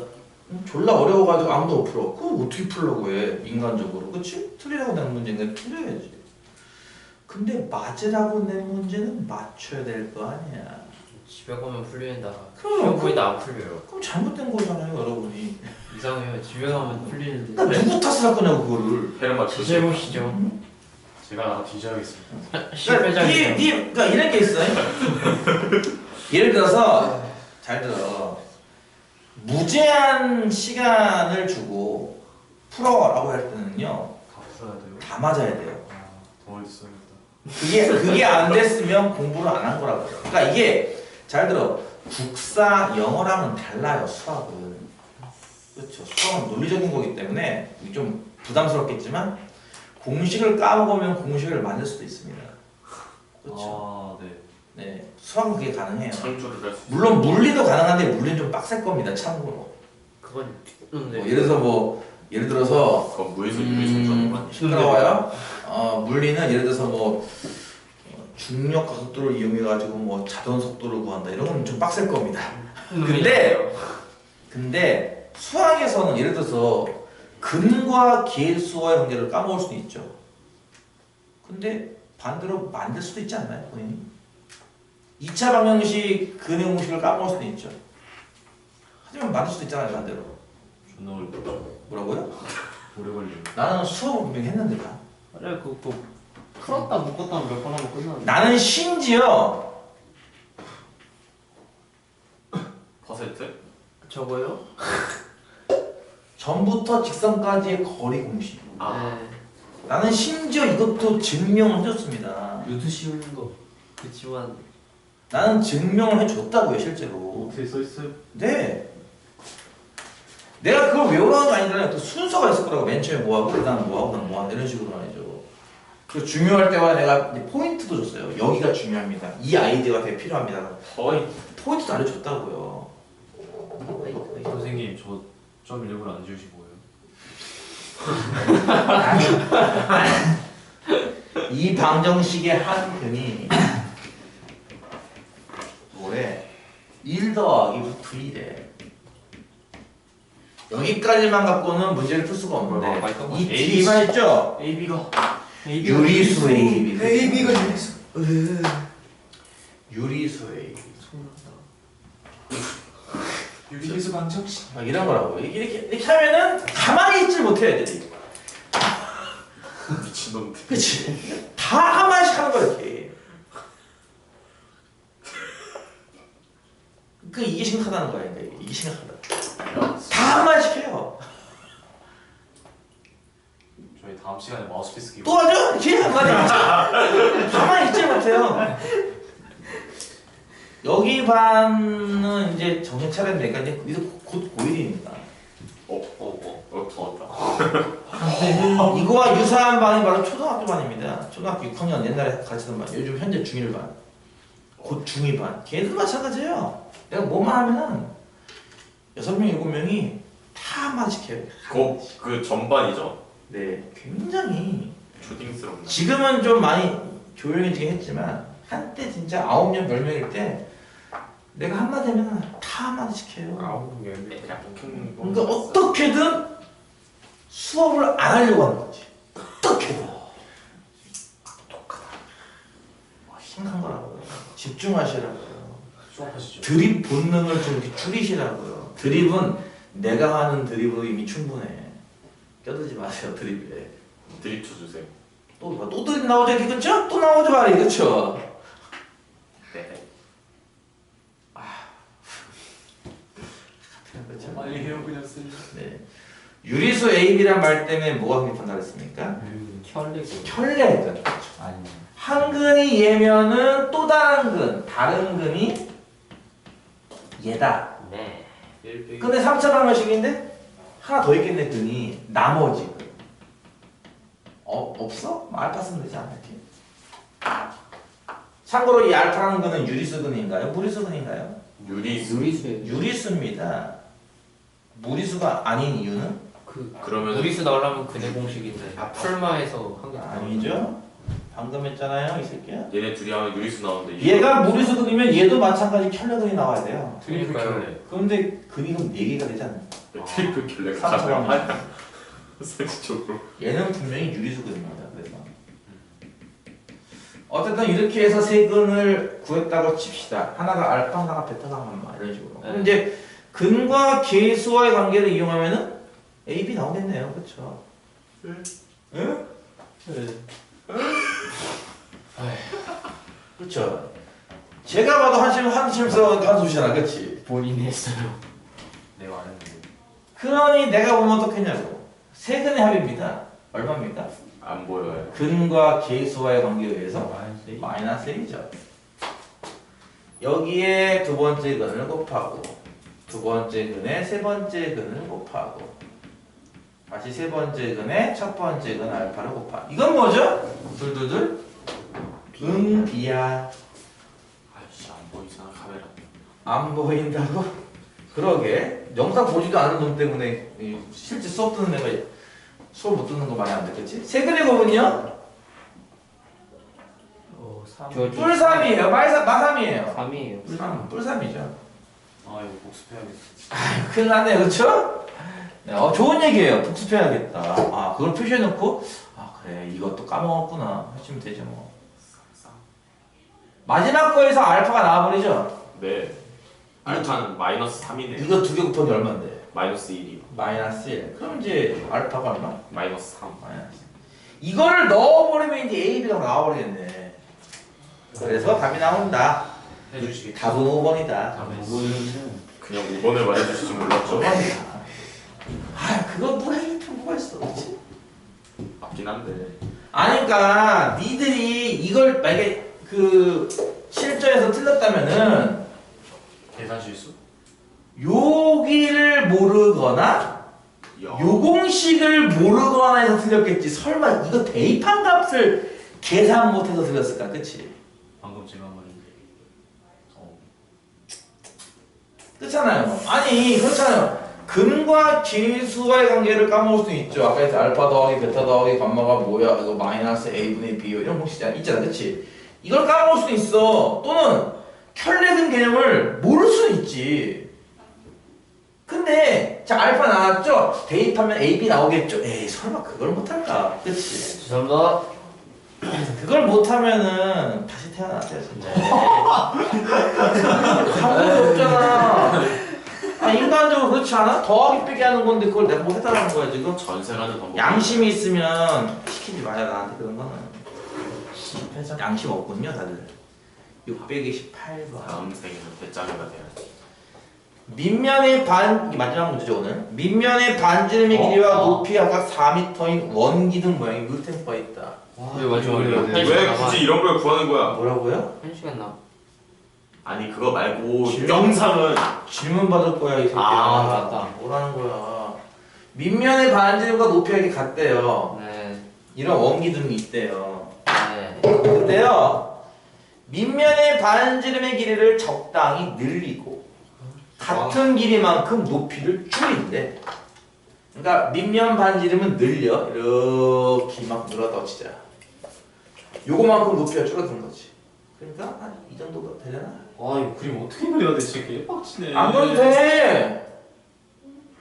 졸라 어려워가지고 아무도 못 풀어. 그럼 어떻게 풀려고 해? 인간적으로. 그치? 틀리라고 낸 문제는 틀려야지. 근데 맞으라고 낸 문제는 맞춰야 될 거 아니야. 집에 가면 풀린다. 그럼 시험 거의 다 안 풀려요. 그럼 잘못된 거잖아요, 여러분이. 이상해요. 집에 가면 풀리는데. 그러니까 누구 탓을 할 거냐고 그거를. 해를 제 맞추시. 잘못이죠. 제가 나가 뒤져야겠습니다. 그러니까 실패자이죠. 그러니까 이런 게 있어요. 예를 들어서 잘 들어. 무제한 시간을 주고 풀어라고 할 때는요, 다 풀어야 돼요. 다 맞아야 돼요. 더 멀리 써야겠다. 그게 안 됐으면 공부를 안 한 거라고요. 그러니까 이게 잘 들어. 국사 영어랑은 달라요, 수학은. 그렇죠. 수학은 논리적인 거기 때문에 이게 좀 부담스럽겠지만 공식을 까먹으면 공식을 만들 수도 있습니다. 그렇죠. 아, 네. 네, 수학은 그게 가능해요. 창조를 할 수. 물론 물리도 가능한데 물리는 좀 빡셀 겁니다. 참고로. 그건 예를 들어서 그건 무에서 유리 창조하는 거 아니야? 시끄러워요. 물리는 예를 들어서 뭐 중력 가속도를 이용해 가지고 뭐 자전 속도를 구한다 이런 건 좀 빡셀 겁니다. 근데 수학에서는 예를 들어서 근과 계수와의 관계를 까먹을 수도 있죠. 근데 반대로 만들 수도 있지 않나요, 본인이? 2차 방정식 근의 공식을 까먹을 수도 있죠. 하지만 만들 수도 있잖아요, 반대로. 존나 오래 걸려. 뭐라고요? 오래 걸려. 나는 수업을 분명히 했는데 다. 그래 그거 풀었다 묶었다 몇 번 하면 끝나는데. 나는 심지어 퍼센트? 저거요? 전부터 직선까지의 거리 공식. 아. 네. 나는 심지어 이것도 증명을 해줬습니다. 요트 씌우는 거. 그치만 나는 증명을 해줬다고요, 실제로. 어떻게 써 있어요? 네. 내가 그걸 외우라는 거 아니잖아요. 또 순서가 있을 거라고. 맨 처음에 뭐하고, 그 다음 뭐하고, 그 다음 뭐하고, 이런 식으로 말이죠. 그 중요할 때마다 내가 이제 포인트도 줬어요. 여기가 중요합니다. 이 아이디어가 되게 필요합니다. 포인트도 알려줬다고요. 선생님 저 점 일부러 안 지우시고요. 이 방정식의 한 근이 뭐래? 1 더하기 루트 2래. 여기까지만 갖고는 문제를 풀 수가 없는데 이 뒤만 있죠? AB가 유리수 AB. AB가 유리수. 유리수 AB. 유리수 방정식. 막 이런 거라고. 이렇게 하면은 가만히 있질 못해 애들이. 미친놈들. 그치? 다 한 마디씩 하는 거야 이렇게. 이게 심각하다는 거야. 이게 심각하다. 다 한 마디씩 해요. 저희 다음 시간에 마우스피스 기부. 또 하죠? 이렇게 한 마디 하죠. 가만히 있질 못해요. 여기 반은 이제 정신 차렸는데 이제 이제 곧 고1이니까. 더웠다. 이거와 유사한 반이 바로 초등학교 반입니다. 초등학교 6학년 옛날에 가르치던 반. 요즘 현재 중1 반. 곧 중2 반. 걔들 마찬가지예요. 내가 뭐만 하면은 6명, 7명이 다 한마디씩 해요. 그 전반이죠. 네, 굉장히 초딩스럽네. 지금은 좀 많이 조용해지긴 했지만 한때 진짜 9명, 10명일 때 내가 한마디 하면 다 한마디씩 해요. 아우 얘네 그냥 폭행. 그러니까 어떻게든 수업을 안 하려고 하는 거지. 어떻게든. 똑하다. 심한 거라고요. 집중하시라고요. 수업하시죠. 드립 본능을 좀 이렇게 줄이시라고요. 드립은 내가 하는 드립으로 이미 충분해. 껴들지 마세요 드립에. 드립 쳐주세요. 또 드립 나오죠, 그쵸? 또 나오죠, 말이 그쵸? 네. 그쵸? 빨리 해요 그냥 쓰. 네. 유리수 AB란 말 때문에 뭐가 성립한다 그랬습니까? 혈내고. 혈례근. 아니. 한 근이 얘면은 또 다른 근이 얘다. 네. 근데 3차 방정식인데 하나 더 있겠네 근이 나머지 근. 없어? 알파 쓰면 되지 않나 이렇게? 참고로 이 알파라는 근은 유리수 근인가요? 무리수 근인가요? 유리수예요. 유리수입니다. 무리수가 아닌 이유는? 그러면 무리수 나오려면 근의 공식인데 풀마에서 한 개. 아니죠. 방금 했잖아요 이 새끼야. 얘네 둘이 하면 유리수 나오는데 얘가 무리수 근이면 얘도 마찬가지 켤레근이 나와야 돼요. 트리플 그러니까요. 켤레. 그런데 근이 그럼 4개가 되지 않나요? 트리플 킬레가 삼차방. 가면 상식적으로. 얘는 분명히 유리수근입니다. 그래서 어쨌든 이렇게 해서 세 근을 구했다고 칩시다. 하나가 알파, 하나가 베타, 감마 이런 식으로. 그럼 이제 근과 계수와의 관계를 이용하면은 A, B 나오겠네요. 그렇죠? 응? 그렇죠. 제가 봐도 한심서 한수시잖아, 그렇지? 본인이 했어요. 내가 안 했는데. 그러니 내가 보면 어떻겠냐고. 세 근의 합입니다. 얼마입니까? 안 보여요. 근과 계수와의 관계에 의해서 마이너스 마이너스 1이죠. 여기에 두 번째 근을 곱하고 두 번째 근에 세 번째 근을 곱하고 다시 세 번째 근에 첫 번째 근 알파를 곱하. 이건 뭐죠? 둘둘둘 B야. 아이씨 안 보이잖아 카메라. 안 보인다고? 그러게 영상 보지도 않은 놈 때문에 실제 수업 듣는 애가 수업 못 듣는 거 많이 안 듣겠지? 세 근의 곱은요? 3. 뿔3이에요. 마삼이에요. 3이에요. 뿔3이죠. 아 이거 복습해야겠어. 큰일 났네, 그쵸? 네, 좋은 얘기예요. 복습해야겠다. 아, 그걸 표시해놓고, 아, 그래, 이것도 까먹었구나. 하시면 되죠, 뭐. 마지막 거에서 알파가 나와버리죠? 네. 알파는 마이너스 3이네요. 이거 두 개 곱하기 얼만데? 마이너스 1이요. 마이너스 1. 그럼 이제 알파가 얼마? 마이너스 3. 마이너스. 이거를 넣어버리면 이제 A, B가 나와버리겠네. 그래서 답이 나온다. 해주시겠죠? 답은 5번이다. 답은 그냥 5번을 말해주실 줄 몰랐죠. 5번이다. 아, 그거 누가 해줄 필요가 있어, 그렇지? 맞긴 한데. 아니, 그러니까 니들이 이걸 만약에 그 실전에서 틀렸다면은 계산 실수? 여기를 모르거나 야. 요 공식을 모르거나 해서 틀렸겠지. 설마 이거 대입한 값을 계산 못해서 틀렸을까, 그치? 방금 제가 한 말인데. 그렇잖아요. 아니, 그렇잖아요. 근과 계수와의 관계를 까먹을 수 있죠. 아까 했던 알파 더하기 베타 더하기 감마가 뭐야? 이거 마이너스 a분의 b요. 이런 공식 있잖아, 그치? 이걸 까먹을 수도 있어. 또는 켤레근 개념을 모를 수 있지. 근데 자 알파 나왔죠? 대입하면 AB 나오겠죠? 에이 설마 그걸 못할까? 그치? 죄송합니다. 그걸 못하면은 다시 태어났어요 진짜. 방법이 없잖아. 아 인간적으로 그렇지 않아? 더하기 빼기 하는 건데 그걸 내가 못했다는 거야 지금. 전생하는 방법. 양심이 있으면 시키지 마요 나한테 그런 거는. 양심 없군요 다들. 618번. 다음 생에는 배짱이가 돼야지. 밑면의 이게 마지막 문제죠 오늘. 밑면의 반지름의 길이와 높이 각각 4m인 원기둥 모양의 물탱크가 있다. 왜 마지막이에요? 왜 굳이 이런 걸 구하는 거야? 뭐라고요? 1시간 나. 아니 그거 말고 질문? 영상은 질문 받을 거야 이 새끼야. 아, 맞다. 뭐라는 거야? 밑면의 반지름과 높이가 이렇게 같대요. 네. 이런 원기둥이 있대요. 네. 근데요 밑면의 반지름의 길이를 적당히 늘리고 같은 길이만큼 높이를 줄인대. 그러니까 밑면 반지름은 늘려 이렇게 막 늘어다 치자. 요거만큼 높이가 줄어드는 거지. 그러니까 한 이 정도 되려나? 아 이거 그림 어떻게 그려야 돼? 진짜 개빡치네. 안 그려도 돼.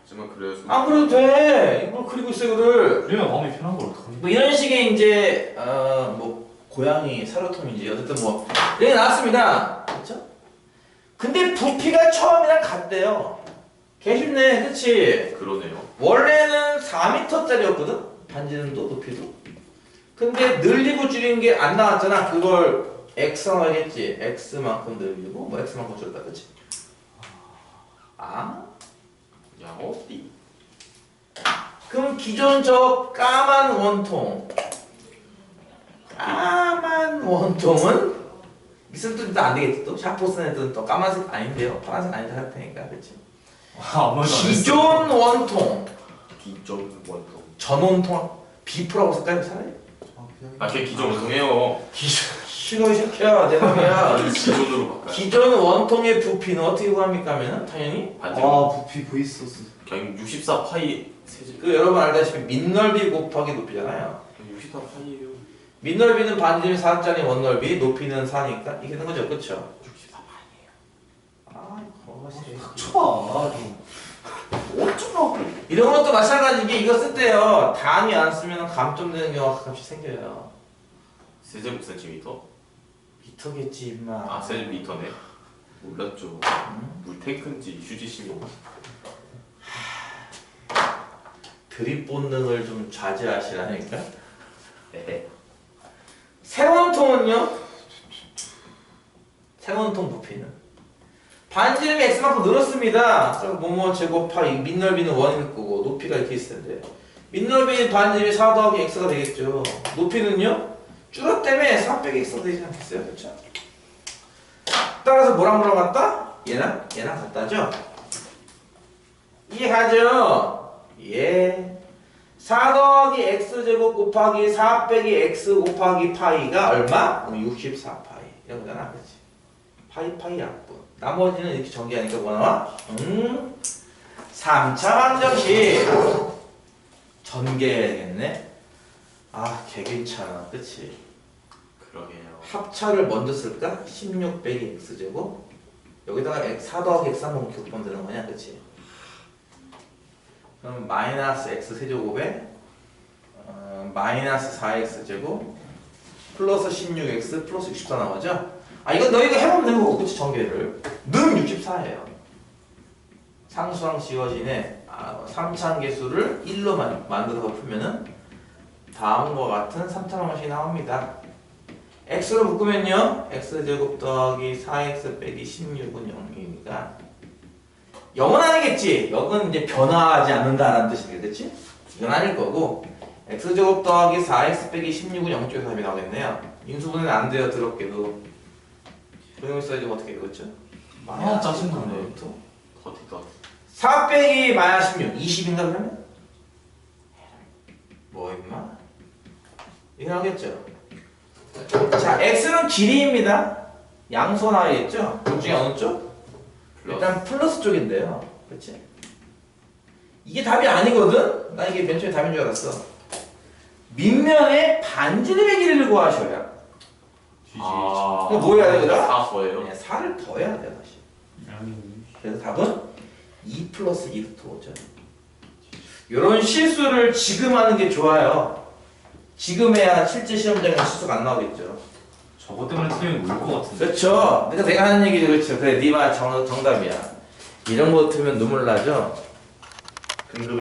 하지만 그래서 안 그려도 돼. 이걸 그리고 있어 이거를. 그리면 마음이 편한 걸 어떡하니? 뭐 이런 식의 이제 뭐 고양이 사료통인지 어쨌든 뭐 이렇게 나왔습니다. 그렇죠? 근데 부피가 처음이랑 같대요. 개 쉽네, 그렇지? 그러네요. 원래는 4m짜리였거든. 반지름도 높이도. 근데 늘리고 줄인 게 안 나왔잖아. 그걸 x라고 하겠지. x만큼 늘리고 뭐 x만큼 줄였다, 그렇지? 아? 야 어디? 그럼 기존 저 까만 원통은 무슨 뜻도 안 되겠지 또 샤프 쓰는 뜻은 또 까만색 아닌데요, 파란색 아닌데 할 테니까, 그렇지? 아무 말도 안 했어. 기존 원통, 기존 원통. 전원통, 비프라고 쓸까요, 차라리? 아걔 기존 원통이에요. 싫어, 이 새끼야, 내 맘이야. 기존으로 바꿔요. 기존 원통의 부피는 어떻게 구합니까 하면은 당연히 반지. 부피 V소스. 그냥 64 파이 세제. 그 여러분 알다시피 밑넓이 곱하기 높이잖아요. 64 파이예요. 밑넓이는 반지름 4짜리 원넓이, 높이는 4니까 이게 되는 거죠, 그렇죠? 64 파이예요. 아, 거짓이. 쳐봐. 어쩌라고. 이런 것도 마찬가지인 게 이거 쓸 때요, 단위 안 쓰면 감점되는 경우가 가끔씩 생겨요. 세제곱 센티미터? 미터겠지, 임마. 아 센티미터네. 몰랐죠. 물 탱크인지 휴지심이. 드립 본능을 좀 자제하시라니까. 에헤. 세원통은요? 세원통 부피는 반지름이 x만큼 늘었습니다. 그럼 뭐뭐 제곱하기 밑넓이는 1일 거고 높이가 이렇게 있을 텐데 밑넓이 반지름이 4 더하기 x가 되겠죠. 높이는요? 줄었다며 4 빼기 x가 되지 않겠어요? 그렇죠? 따라서 뭐랑 같다? 얘랑 같다죠? 이해가죠? 예. 4 더하기 x제곱 곱하기 4 빼기 x 곱하기 파이가 얼마? 64파이 이런 거잖아, 그렇지? 파이 약분. 나머지는 이렇게 전개하니까 뭐 나와? 3차 방정식 전개해야겠네. 아, 개 괜찮아, 그렇지? 그러게요. 합차를 먼저 쓸까? 16 빼기 x제곱 여기다가 4 더하기 x 한번 곱하면 되는 거냐, 그렇지? 그럼 마이너스 x 세제곱에 마이너스 4x제곱 플러스 16x 플러스 64 나오죠? 아, 이거 너희가 해보면 되는 거고, 그치? 전개를 는 64예요. 상수항 지워지네. 3차함계수를 1로 만들어서 풀면은 다음과 같은 3차 방정식이 나옵니다. x로 묶으면요, x제곱 더하기 4x 빼기 16은 0이니까 0은 아니겠지. 0은 이제 변화하지 않는다라는 뜻이겠지? 이건 아닐 거고 x제곱 더하기 4x 빼기 16은 0쪽에서 답이 나오겠네요. 인수분해는 안 돼요, 더럽게도. 그럼 써야지 어떻게 되겠죠? 아, 짜증나네. 더티더. 4 빼기 마이너스 16, 20인가 그러면? 뭐 임마? 이거 나오겠죠? 자, x는 길이입니다. 양수 나와있겠죠? 둘 중에 어느 쪽? 일단 플러스 쪽인데요. 그렇지? 이게 답이 아니거든? 나 이게 맨 처음에 답인 줄 알았어. 밑면에 반지름의 길이를 구하셔야. 아. 이거 뭐 해야 돼, 그럼? 4 더예요. 그냥 4를 더해야 돼, 다시. 그래서 답은 2 플러스 2루트 5죠. 이런 실수를 지금 하는 게 좋아요. 지금 해야 실제 시험장에서 실수가 안 나오겠죠. 저거 때문에 틀리면 울 것 같은데. 그렇죠. 내가 하는 얘기죠, 그렇죠. 그래, 네 말 정답이야. 이런 거 틀면 눈물 나죠. 근데